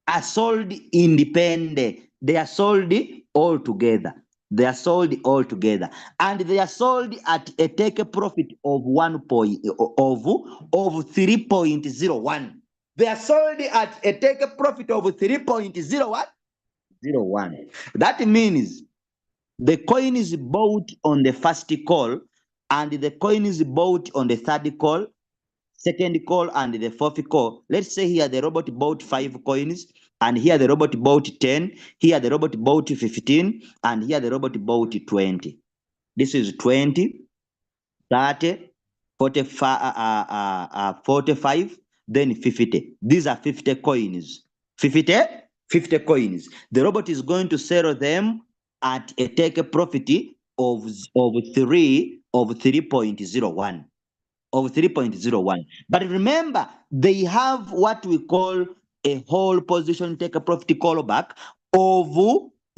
are sold independent. They are sold all together. They are sold all together, and they are sold at a take profit of 3.01. They are sold at a take profit of 3.01. That means the coin is bought on the first call, and the coin is bought on the third call, second call, and the fourth call. Let's say here the robot bought 5 coins, and here the robot bought 10, here the robot bought 15, and here the robot bought 20. This is 20, 30, 45, then 50. These are 50 coins. 50 coins. The robot is going to sell them at a take profit of 3.01. Of 3.01. But remember, they have what we call a whole position take a profit callback of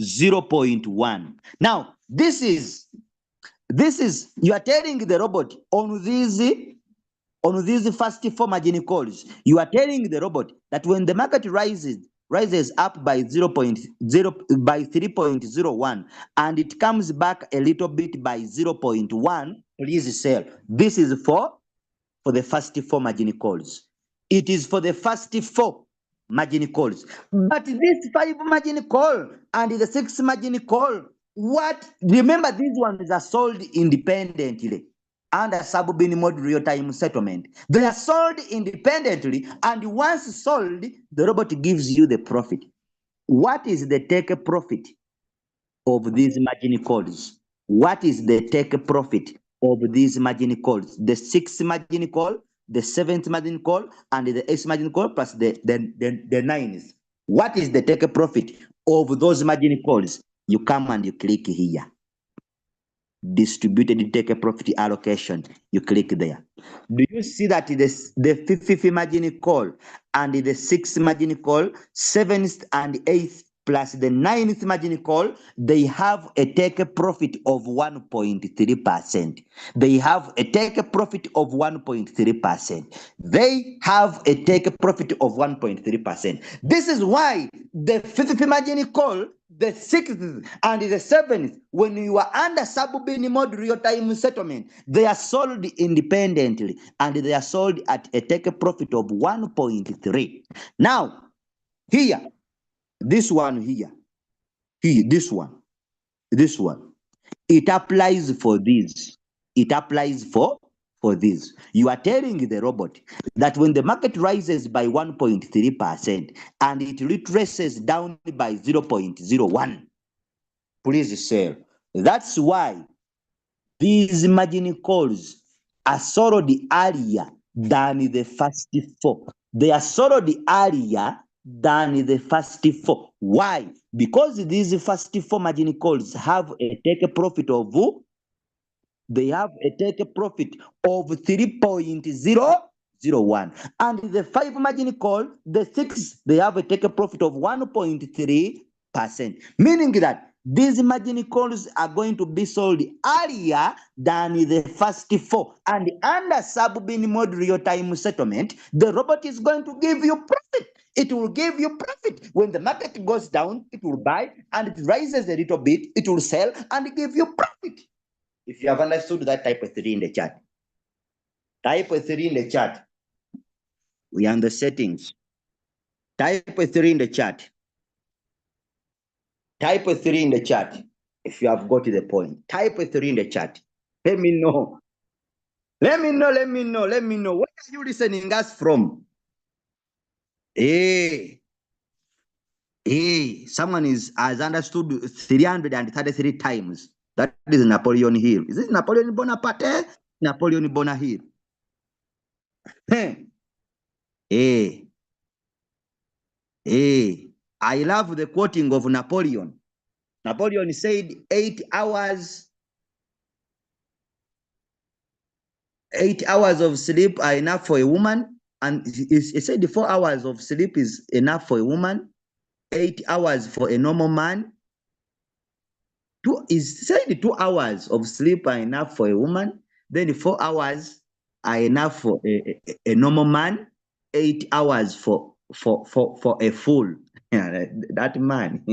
0.1. Now, this is you are telling the robot on these first 4 margin calls, you are telling the robot that when the market rises up by 3.01, and it comes back a little bit by 0.1, please sell. This is for the first 4 margin calls. It is for the first 4 margin calls. But this 5 margin call and the 6 margin call, what? Remember, these ones are sold independently under sub-bin mode real-time settlement. They are sold independently, and once sold, the robot gives you the profit. What is the take profit of these margin calls? What is the take profit of these margin calls? The 6th margin call, the 7th margin call, and the 8th margin call plus the 9th. What is the take profit of those margin calls? You come and you click here. Distributed take profit allocation. You click there. Do you see that the 5th margin call and the 6th margin call, 7th and 8th plus the 9th margin call, they have a take profit of 1.3%. They have a take profit of 1.3%. They have a take profit of 1.3%. This is why the 5th margin call, the 6th and the 7th, when you are under sub-bin mode real-time settlement, they are sold independently, and they are sold at a take profit of 1.3. Now, here, this one here, this one, it applies for this. It applies for this. You are telling the robot that when the market rises by 1.3% and it retraces down by 0.01, please sell. That's why these margin calls are sold earlier than the first 4. They are sold earlier than the first 4. Why? Because these first 4 margin calls have a take profit of 3.001, and the 5 margin call, the 6, they have a take profit of 1.3%, meaning that these margin calls are going to be sold earlier than the first 4. And under sub-bin mode real-time settlement, the robot is going to give you profit. It will give you profit. When the market goes down, it will buy, and it rises a little bit, it will sell and give you profit. If you have understood that, type 3 in the chat. Type 3 in the chat. We are on the settings. Type 3 in the chat. Type 3 in the chat if you have got to the point. Type 3 in the chat. Let me know. Let me know. Where are you listening us from? Hey, someone has understood 333 times. That is Napoleon Hill. Is it Napoleon Bonaparte? Napoleon Bonaparte. Hey, I love the quoting of Napoleon. Napoleon said 8 hours of sleep are enough for a woman. And he said 4 hours of sleep is enough for a woman, 8 hours for a normal man. He said 2 hours of sleep are enough for a woman, then 4 hours are enough for a normal man, 8 hours for a fool. That man.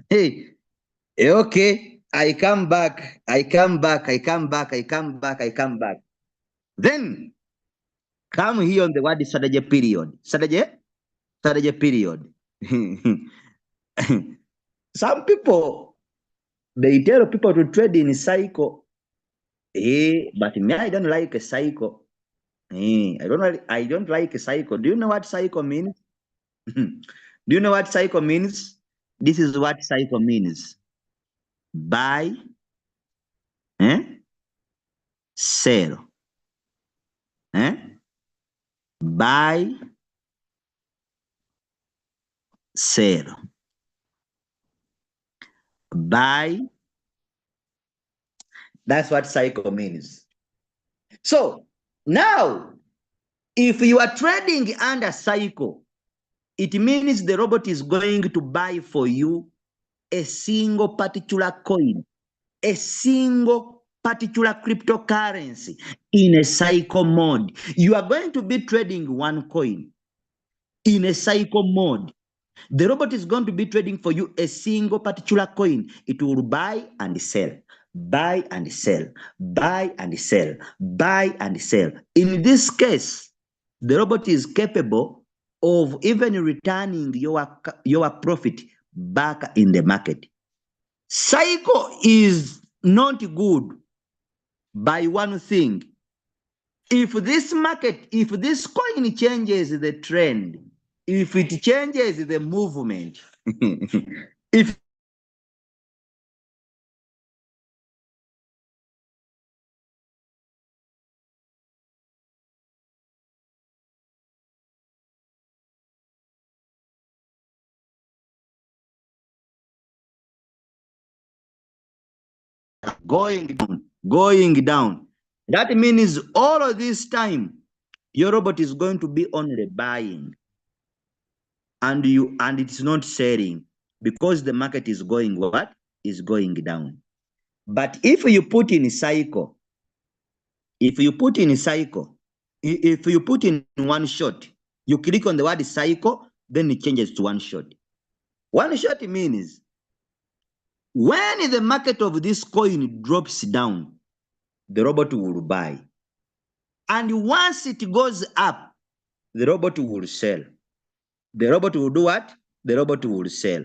Hey, okay. I come back. Then come here on the word strategy period. Strategy period. Some people, they tell people to trade in cycle. But me, I don't like a cycle. I don't like a cycle. Do you know what cycle means? Do you know what cycle means? This is what cycle means. Buy, sell. Buy, sell. Buy. That's what cycle means. So now, if you are trading under cycle, it means the robot is going to buy for you a single particular coin, a single particular cryptocurrency in a cycle mode. You are going to be trading one coin in a cycle mode. The robot is going to be trading for you a single particular coin. It will buy and sell, buy and sell, buy and sell, buy and sell. In this case, the robot is capable of even returning your profit back in the market. Cycle is not good by one thing. If this coin changes the trend, if it changes the movement, if going down, that means all of this time, your robot is going to be only buying, and it's not selling because the market is going what? Is going down. But if you put in cycle, if you put in one shot, you click on the word cycle, then it changes to one shot. One shot means when the market of this coin drops down, the robot will buy. And once it goes up, the robot will sell. The robot will do what? The robot will sell.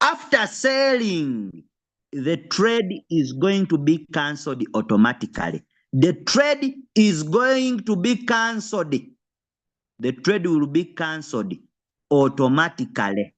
After selling, the trade is going to be cancelled automatically. The trade is going to be cancelled. The trade will be cancelled automatically.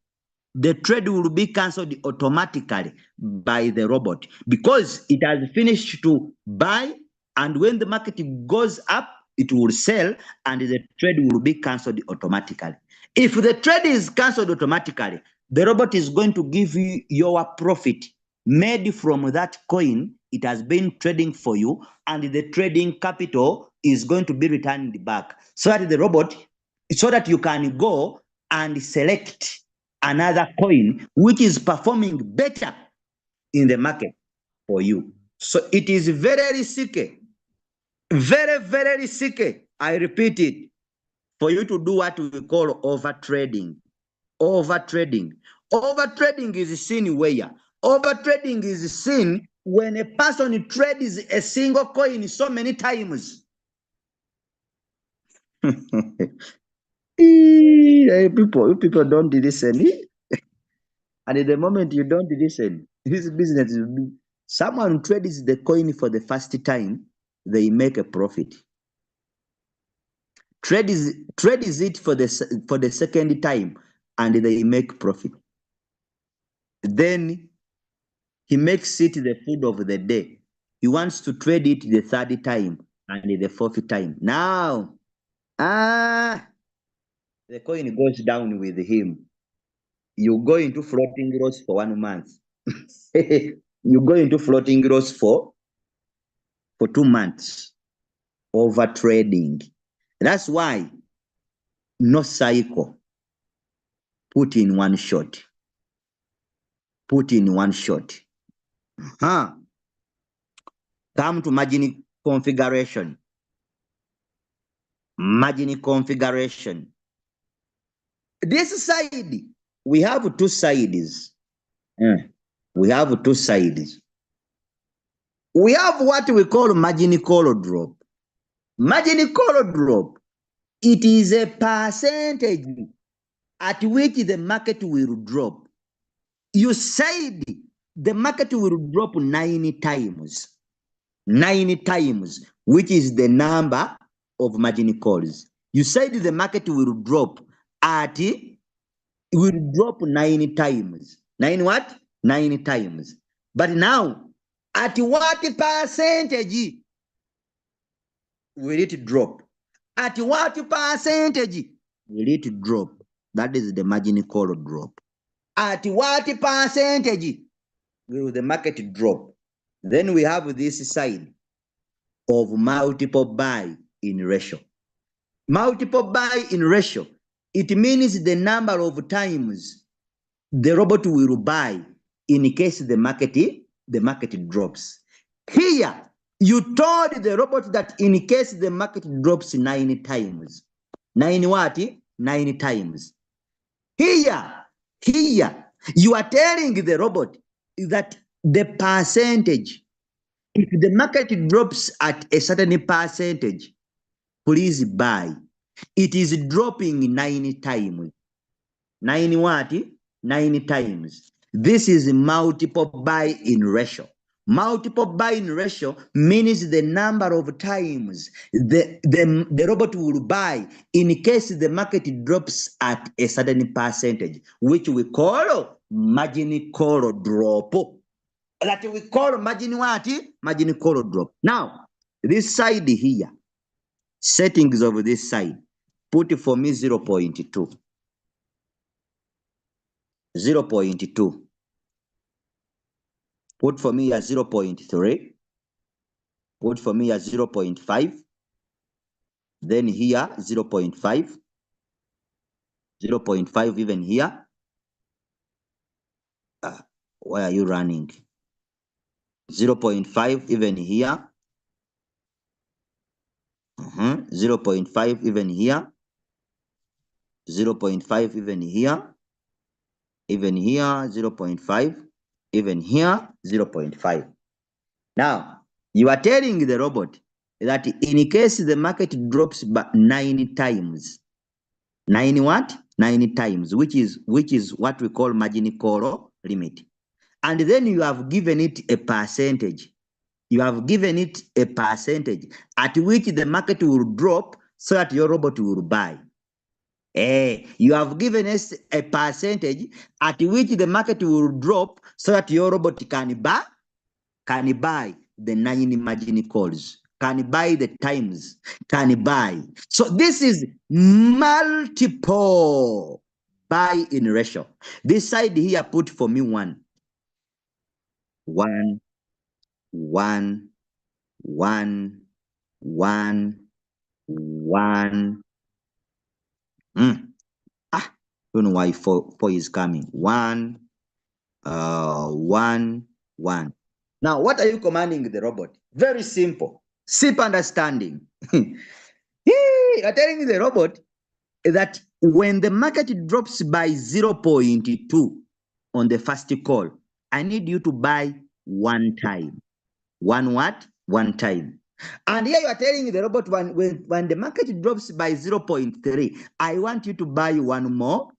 The trade will be cancelled automatically by the robot because it has finished to buy, and when the market goes up, it will sell, and the trade will be cancelled automatically. If the trade is cancelled automatically, the robot is going to give you your profit made from that coin it has been trading for you, and the trading capital is going to be returned back so that you can go and select another coin which is performing better in the market for you. So it is very risky, very, very risky. I repeat it, for you to do what we call overtrading. Overtrading. Overtrading is seen where? Overtrading is seen when a person trades a single coin so many times. People don't listen. And at the moment you don't listen, this business will be Someone who trades the coin for the first time, they make a profit. Trades it for the second time, and they make profit. Then he makes it the food of the day. He wants to trade it the third time and the fourth time. Now, the coin goes down with him. You go into floating loss for 1 month. You go into floating loss for 2 months. Over trading. That's why no cycle. Put in one shot. Put in one shot. Come to margin configuration. Margin configuration. This side, we have two sides. We have two sides. We have what we call margin call drop. Margin call drop, it is a percentage at which the market will drop. You said the market will drop 9 times. 9 times, which is the number of margin calls. You said the market will drop at, it will drop 9 times. 9 what? 9 times. But now, at what percentage will it drop? At what percentage will it drop? That is the margin call drop. At what percentage will the market drop? Then we have this side of multiple buy in ratio. Multiple buy in ratio, it means the number of times the robot will buy in case the market drops. Here, you told the robot that in case the market drops 9 times. 9 what? 9 times. Here, you are telling the robot that the percentage, if the market drops at a certain percentage, please buy. It is dropping 9 times. 9 what? 9 times. This is multiple buy in ratio. Multiple buy in ratio means the number of times the robot will buy in case the market drops at a certain percentage, which we call margin call drop. That we call margin what? Margin call drop. Now, this side here, settings of this side, put for me 0.2. 0.2. Put for me a 0.3. Put for me a 0.5. Then here, 0.5. 0.5 even here. Why are you running? 0.5 even here. 0.5 even here. 0.5 even here. Even here, 0.5. Even here, 0.5. Now, you are telling the robot that in case the market drops by 9 times, 9 what? 9 times, which is what we call margin call limit. And then you have given it a percentage. You have given it a percentage at which the market will drop so that your robot will buy. You have given us a percentage at which the market will drop so that your robot can buy the 9 margin calls, can buy the times, can buy. So this is multiple buy in ratio. This side here, put for me 1. 1, 1, 1, 1, 1. Don't know why 4 is coming. 1, 1, 1. Now, what are you commanding the robot? Very simple. Simple understanding. You are telling the robot that when the market drops by 0.2 on the first call, I need you to buy 1 time. 1 what? 1 time. And here you are telling the robot when the market drops by 0.3, I want you to buy one more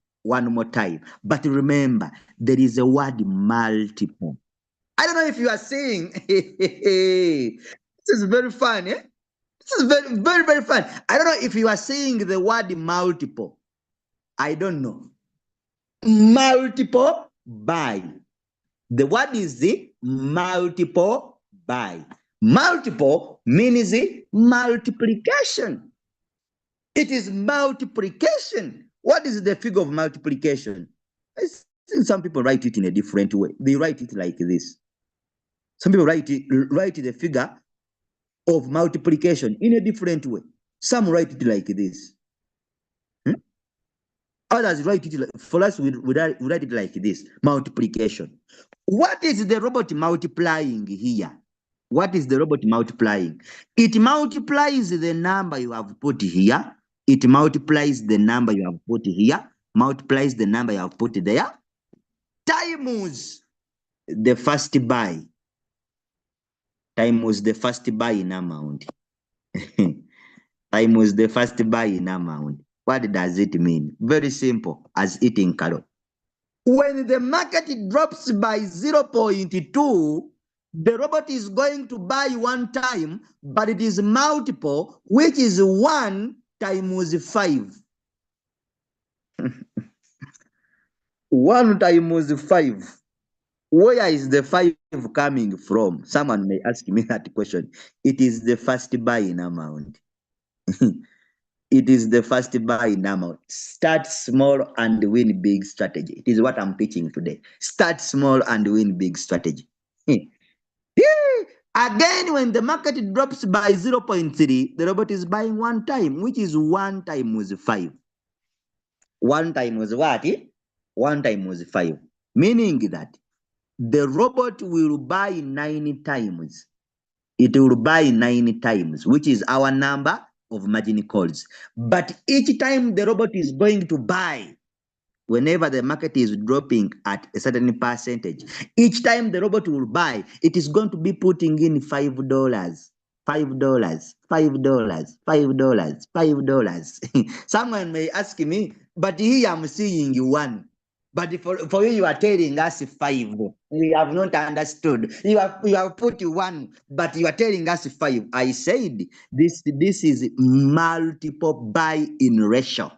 time. But remember, there is a word multiple. I don't know if you are seeing. This is very fun, eh? This is very, very, very fun. I don't know if you are seeing the word multiple. I don't know. Multiple by. The word is the multiple by. Multiple means the multiplication. It is multiplication. What is the figure of multiplication? I think some people write it in a different way. They write it like this. Some people write the figure of multiplication in a different way. Some write it like this. Others write it for us. We write it like this: multiplication. What is the robot multiplying here? What is the robot multiplying? It multiplies the number you have put here. It multiplies the number you have put here. Multiplies the number you have put there. Times the first buy. Times the first buy in amount. Times the first buy in amount. What does it mean? Very simple, as eating carrot. When the market drops by 0.2, the robot is going to buy one time, but it is multiple, which is 1 times 5. 1 times 5. Where is the 5 coming from? Someone may ask me that question. It is the first buy in amount. It is the first buy in amount. Start small and win big strategy. It is what I'm teaching today. Start small and win big strategy. Again, when the market drops by 0.3, the robot is buying one time, which is 1 times 5. 1 times what? 1 times 5. Meaning that the robot will buy 9 times. It will buy 9 times, which is our number of margin calls. But each time the robot is going to buy, whenever the market is dropping at a certain percentage, each time the robot will buy, it is going to be putting in $5, $5, $5, $5, $5. Someone may ask me, but here I'm seeing 1. But for you are telling us 5. We have not understood. You have put 1, but you are telling us 5. I said this is multiple buy in ratio.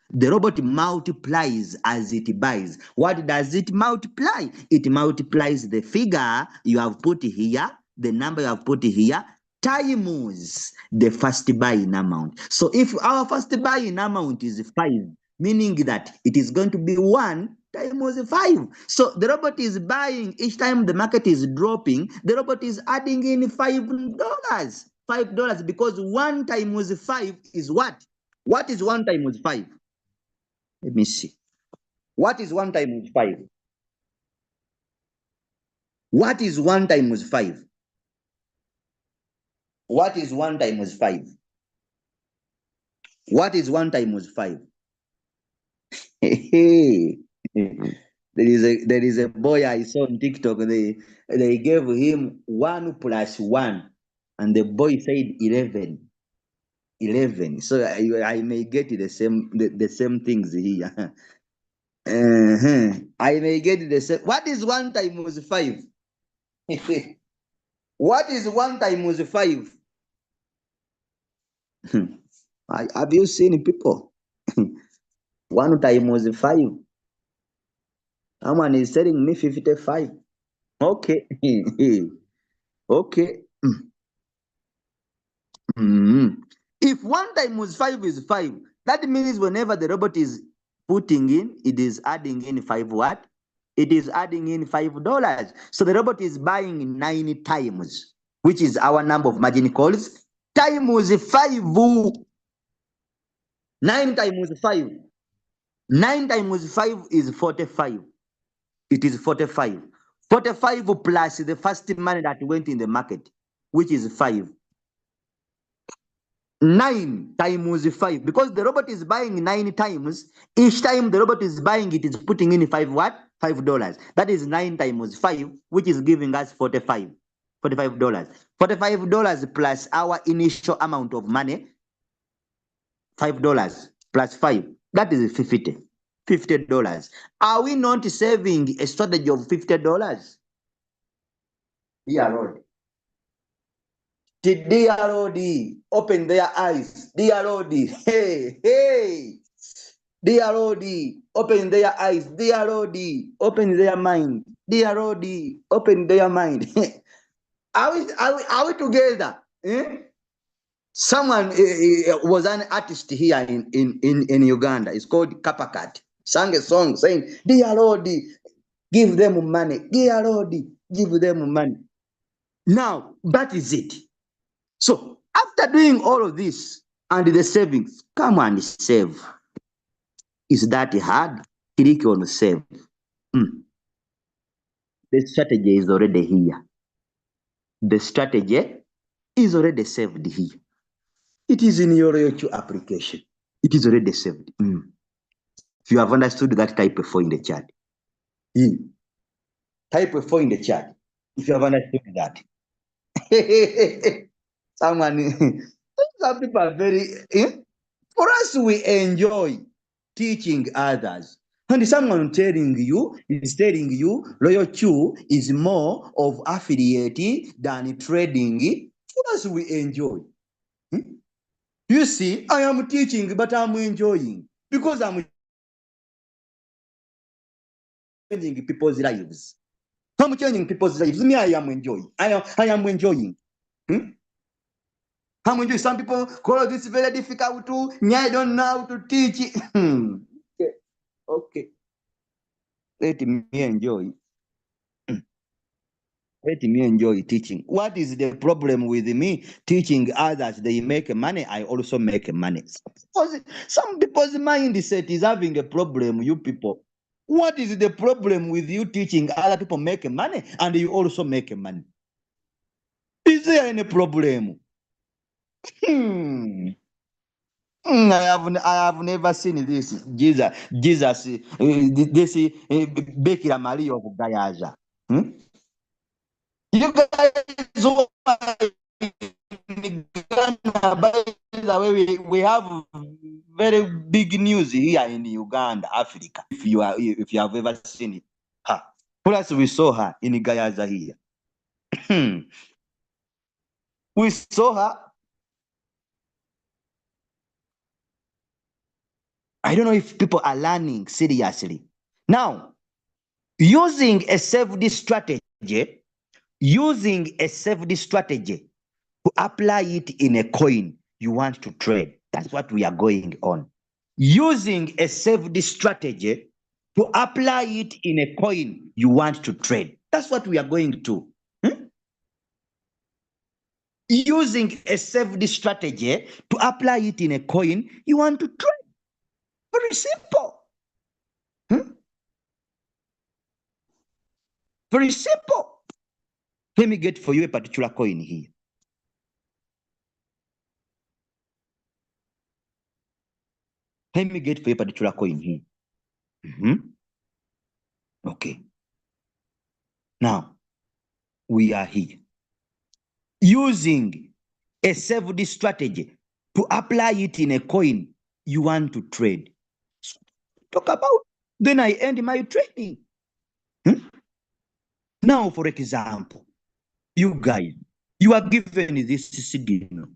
The robot multiplies as it buys. What does it multiply? It multiplies the figure you have put here, the number you have put here, times the first buy in amount. So if our first buy in amount is 5, meaning that it is going to be 1 times 5. So the robot is buying each time the market is dropping, the robot is adding in $5. $5 because 1 times 5 is what? What is 1 times 5? Let me see. What is 1 times 5? What is 1 times 5? What is 1 times 5? What is 1 times 5? There is a boy I saw on TikTok. They gave him 1 plus 1, and the boy said 11. 11. So I may get the same things here. I may get the same. What is 1 times 5? What is 1 times 5? Have you seen people? 1 times 5. Someone is telling me 55. Okay. Okay. If 1 times 5 is 5, that means whenever the robot is putting in, it is adding in 5 what? It is adding in $5. So the robot is buying 9 times, which is our number of margin calls, times 5. 9 times 5. 9 times 5 is 45. It is 45. 45 plus the first money that went in the market, which is 5. 9 times 5, because the robot is buying 9 times. Each time the robot is buying, it is putting in 5 what? $5. That is 9 times 5, which is giving us $45. $45 plus our initial amount of money, $5 plus 5, that is $50. Are we not saving a strategy of $50? Dear Lord. Dear Lord, open their eyes. Dear Lord, hey, hey. Dear Lord, open their eyes. Dear Lord, open their mind. Dear Lord, open their mind. Are we together? Eh? Someone was an artist here in Uganda. It's called Kapakat. Sang a song saying, Dear Lord, give them money. Dear Lord, give them money. Now, that is it. So, after doing all of this and the savings, come and save. Is that hard? Click on save. The strategy is already here. The strategy is already saved here. It is in your Youtube application. It is already saved. If you have understood that, type 4 in the chat. Type 4 in the chat. If you have understood that. Some people are very. For us, we enjoy teaching others. And someone is telling you, Royal Q is more of affiliate than trading. For us, we enjoy. You see, I am teaching, but I'm enjoying because I'm changing people's lives. I'm changing people's lives. Me, I am enjoying. I am enjoying. I'm enjoying. Some people call this very difficult too. Me, I don't know how to teach. Okay. Let me enjoy. Let me enjoy teaching. What is the problem with me teaching others? They make money. I also make money. Some people's mindset is having a problem. You people. What is the problem with you teaching other people make money and you also make money? Is there any problem? I have never seen this. Jesus, this Bekira Maria of Gayaja. You guys who are in Uganda, by the way, we have very big news here in Uganda, Africa. If you have ever seen it. Plus we saw her in Gayaza here. We saw her. I don't know if people are learning seriously. Now, using a safety strategy to apply it in a coin you want to trade. That's what we are going on. Using a safety strategy to apply it in a coin you want to trade. That's what we are going to. Using a safety strategy to apply it in a coin you want to trade. Very simple. Very simple. Let me get for you a particular coin here. Let me get for you a particular coin here. Okay. Now, we are here. Using a safety strategy to apply it in a coin you want to trade. Talk about, then I end my trading. Now, for example, you guys, you are given this signal.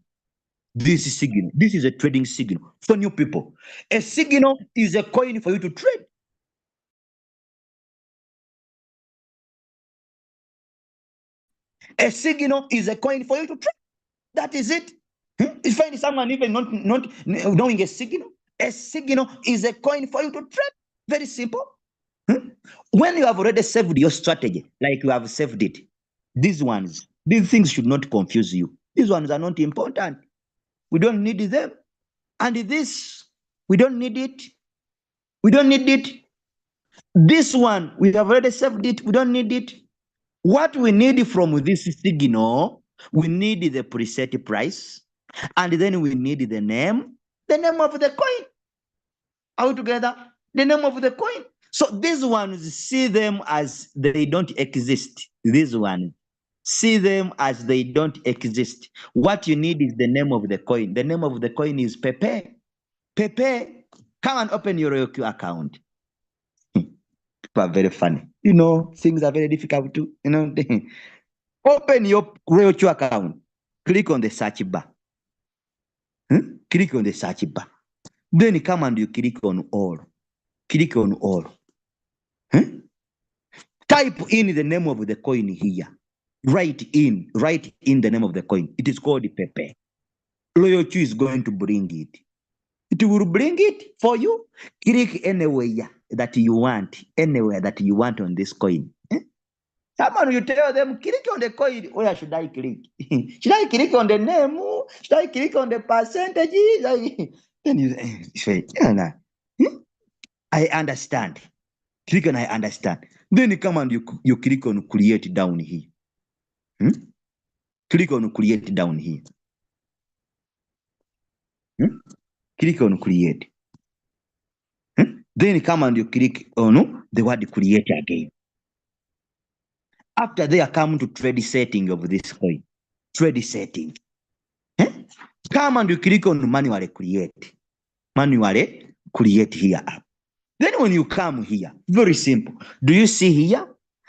This is a trading signal for new people. A signal is a coin for you to trade. A signal is a coin for you to trade. That is it. You find someone even not knowing a signal is a coin for you to trade. Very simple. When you have already saved your strategy, like you have saved it, these things should not confuse you. These ones are not important. We don't need them. And this, we don't need it. We don't need it. This one, we have already saved it. We don't need it. What we need from this signal, we need the preset price, and then we need the name of the coin. Are we together? The name of the coin. So these ones, see them as they don't exist. These ones, see them as they don't exist. What you need is the name of the coin. The name of the coin is Pepe. Pepe, come and open your Roku account. People are very funny. Things are very difficult too. Open your RoyalQ account. Click on the search bar. Click on the search bar. Then come and you click on all. Click on all. Type in the name of the coin here. Write in the name of the coin. It is called Pepe. RoyalQ is going to bring it. It will bring it for you. Click anywhere that you want. Anywhere that you want on this coin. Someone you tell them, click on the coin. Where should I click? Should I click on the name? Should I click on the percentage? Then you say, I understand. Click on I understand. Then you come and you click on create down here. Click on create down here. Click on create. Then come and you click on the word create again. After they are come to trade setting of this coin. Trade setting. Come and you click on manually create. Manually create here. Then when you come here, very simple. Do you see here?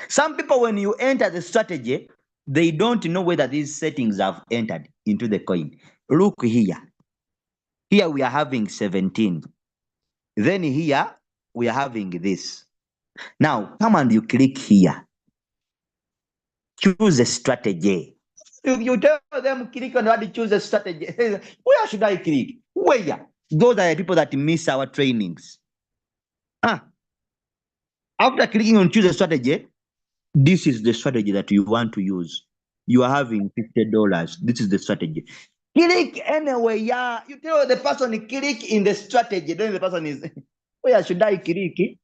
Some people, when you enter the strategy, they don't know whether these settings have entered into the coin. Look here. Here we are having 17. Then here we are having this. Now come and you click here. Choose a strategy. You tell them click on what choose a strategy. Where should I click? Where? Those are the people that miss our trainings. After clicking on choose a strategy, this is the strategy that you want to use. You are having $50. This is the strategy. Click anywhere. You tell the person click in the strategy. Then the person is, where should I click?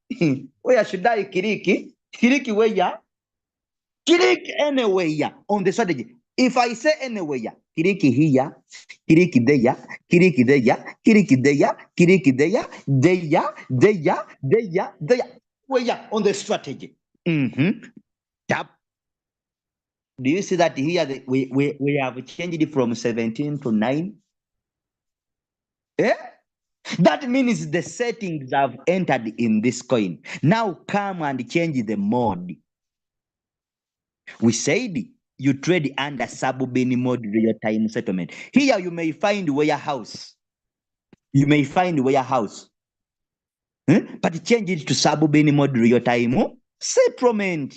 Where should I click? Click where? Click anywhere on the strategy. If I say anywhere, click here, click there, click there, click there, click there, where on the strategy. Tap. Do you see that here we have changed it from 17 to 9? That means the settings have entered in this coin. Now come and change the mode. We said you trade under sub-bin mode real-time settlement. Here you may find warehouse. You may find warehouse. But change it to sub-bin mode real-time settlement.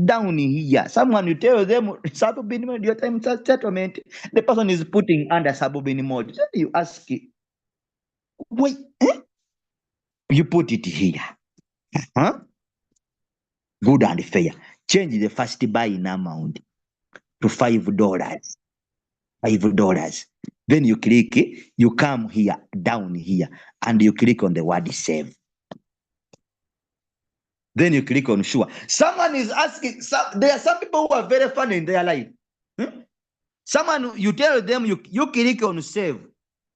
Down here, someone you tell them sub-bin mode real-time settlement. The person is putting under sub-bin mode. Then you ask, wait, you put it here. Good and fair. Change the first buying amount to $5. $5. Then you click, you come here, down here, and you click on the word save. Then you click on sure. Someone is asking, there are some people who are very funny in their life. Someone, you tell them, you click on save.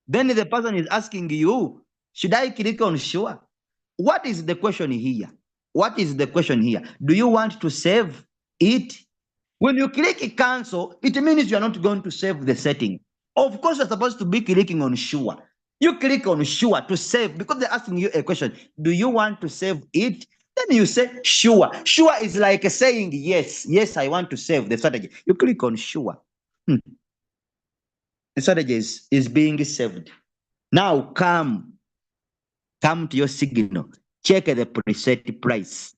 Then the person is asking you, should I click on sure? What is the question here? What is the question here? Do you want to save it? When you click cancel, it means you are not going to save the setting. Of course, you're supposed to be clicking on sure. You click on sure to save because they're asking you a question. Do you want to save it? Then you say sure. Sure is like saying yes. Yes, I want to save the strategy. You click on sure. The strategy is being saved. Now come to your signal. Check the preset price.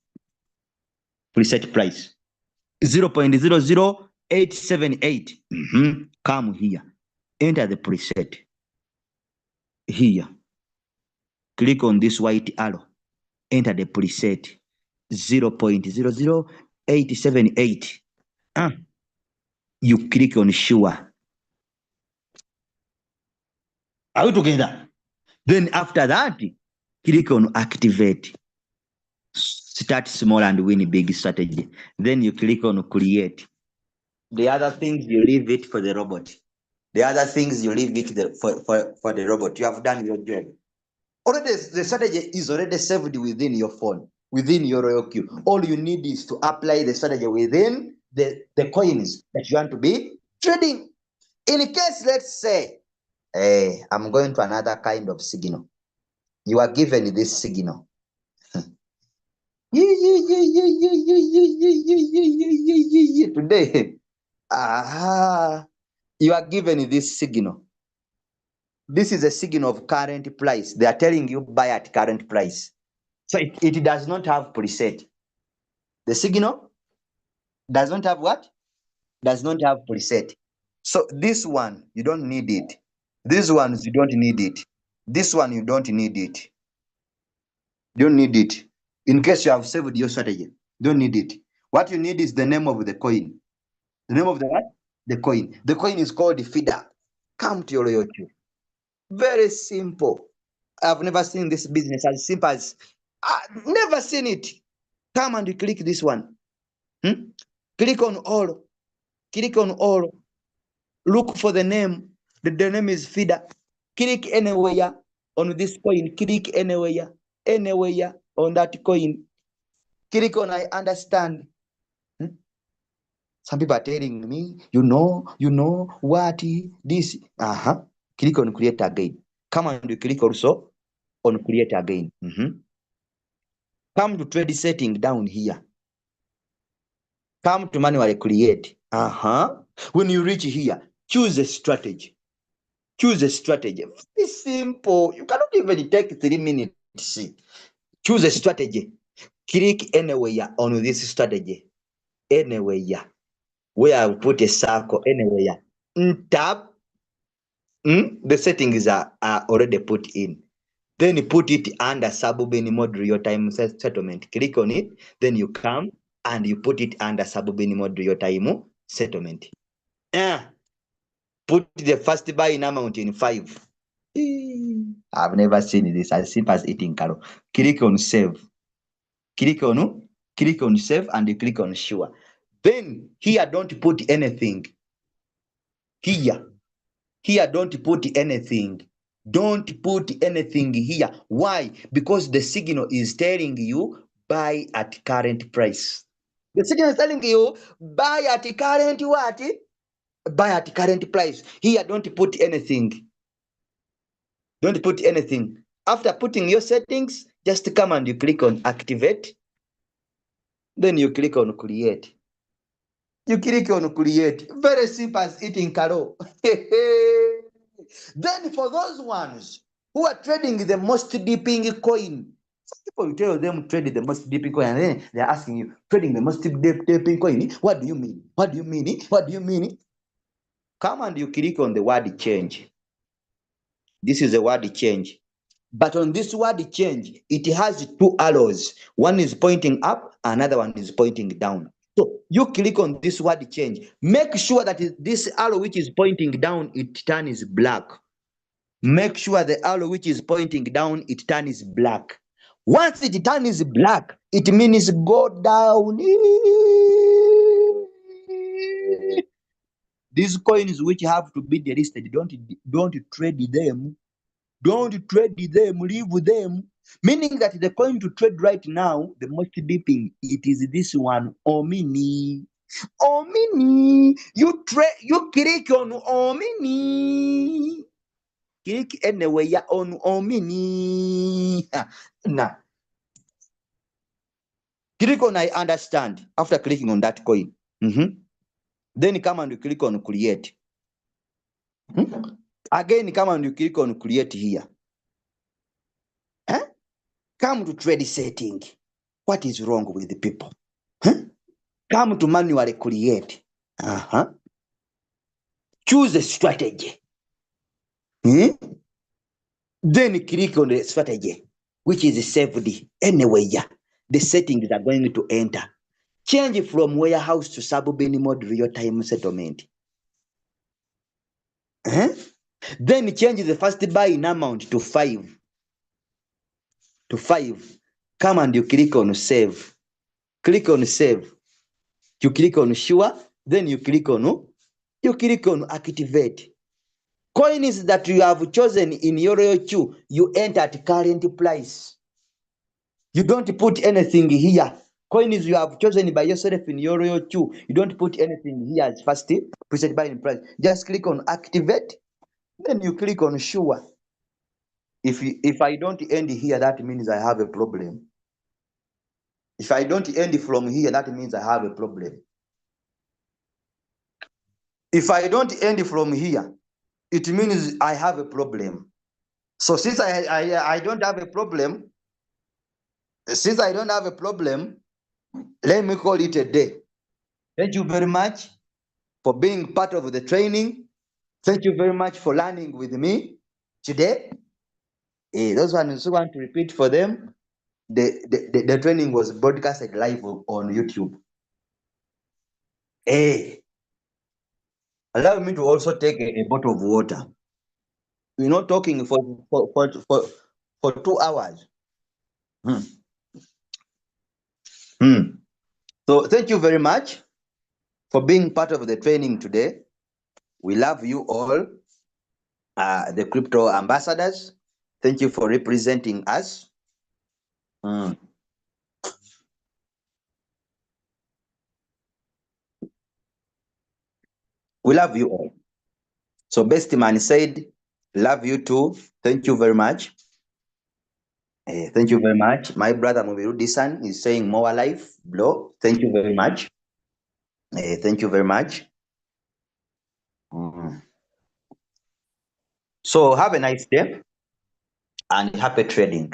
Preset price. 0.00878. Come here. Enter the preset. Here. Click on this white arrow. Enter the preset. 0.00878. You click on sure. Are we together? Then after that, click on activate. Start small and win big strategy. Then you click on create. The other things you leave it for the robot. The other things you leave it for the robot. You have done your job. Already the strategy is already saved within your phone, within your RoyalQ. All you need is to apply the strategy within the coins that you want to be trading. In case, let's say, I'm going to another kind of signal. You are given this signal. Today, You are given this signal. This is a signal of current price. They are telling you buy at current price. So it does not have preset. The signal does not have what? Does not have preset. So this one, you don't need it. These ones, you don't need it. This one, you don't need it. You don't need it. In case you have saved your strategy, don't need it. What you need is the name of the coin. The name of the what? The coin. The coin is called the feeder. Come to your loyalty. Very simple. I've never seen this business as simple as I've never seen it. Come and you click this one. Click on all. Click on all. Look for the name. The name is feeder. Click anywhere on this coin. Click anywhere on that coin. Click on I understand. Some people are telling me, you know what this. Click on create again. Come and you click also on create again. Come to trade setting down here. Come to manually create. When you reach here, choose a strategy. Choose a strategy. Very simple. You cannot even take 3 minutes. Choose a strategy. Click anywhere on this strategy. Anywhere. Where I put a circle, anywhere. Tap. The settings are already put in. Then you put it under Sububin mode real-time settlement. Click on it. Then you come and you put it under Sububin mode real-time settlement. Put the first buy in amount in 5. I've never seen this as simple as eating carrot. Click on save. Click on save and you click on sure. Then here don't put anything. Here don't put anything. Don't put anything here. Why? Because the signal is telling you buy at current price. The signal is telling you buy at current what? Buy at current price. Here don't put anything. Don't put anything. After putting your settings, just come and you click on activate. Then you click on create. You click on create. Very simple as eating carrot. Then for those ones who are trading the most dipping coin, some people you tell them trade the most dipping coin, and then they're asking you, trading the most dipping coin, what do you mean? What do you mean? What do you mean? Come and you click on the word change. This is the word change. But on this word change, it has 2 arrows. One is pointing up, another one is pointing down. So you click on this word change. Make sure that this arrow which is pointing down, it turns black. Make sure the arrow which is pointing down, it turns black. Once it turns black, it means go down. These coins which have to be delisted, don't trade them. Don't trade them, leave them. Meaning that the coin to trade right now, the most dipping, it is this one, Omini. Omini. You click on Omini. Click anywhere on Omini. Now, click on I understand after clicking on that coin. Then come and you click on create. Again, come and you click on create here. Come to trade setting. What is wrong with the people? Come to manually create. Choose a strategy. Then click on the strategy, which is saved anywhere. The settings are going to enter. Change from warehouse to Sububin mode real-time settlement. Then change the first buy in amount to 5. Come and you click on save. Click on save. You click on sure. Then you click on activate. Coins that you have chosen in your queue, you enter at current price. You don't put anything here. Coins you have chosen by yourself in your royal queue, you don't put anything here as first preset buying price. Just click on activate, then you click on sure. If I don't end here, that means I have a problem. If I don't end from here, that means I have a problem. If I don't end from here, it means I have a problem. So since I don't have a problem, let me call it a day. Thank you very much for being part of the training. Thank you very much for learning with me today. Those ones who want to repeat for them, the training was broadcasted live on YouTube. Allow me to also take a bottle of water. We're not talking for 2 hours. Hmm. So thank you very much for being part of the training today. We love you all, the crypto ambassadors. Thank you for representing us. We love you all. So Best Man said, love you too. Thank you very much. Thank you very much. My brother Mobirudisan is saying more life, bro. Thank you very much. Thank you very much. So have a nice day and happy trading.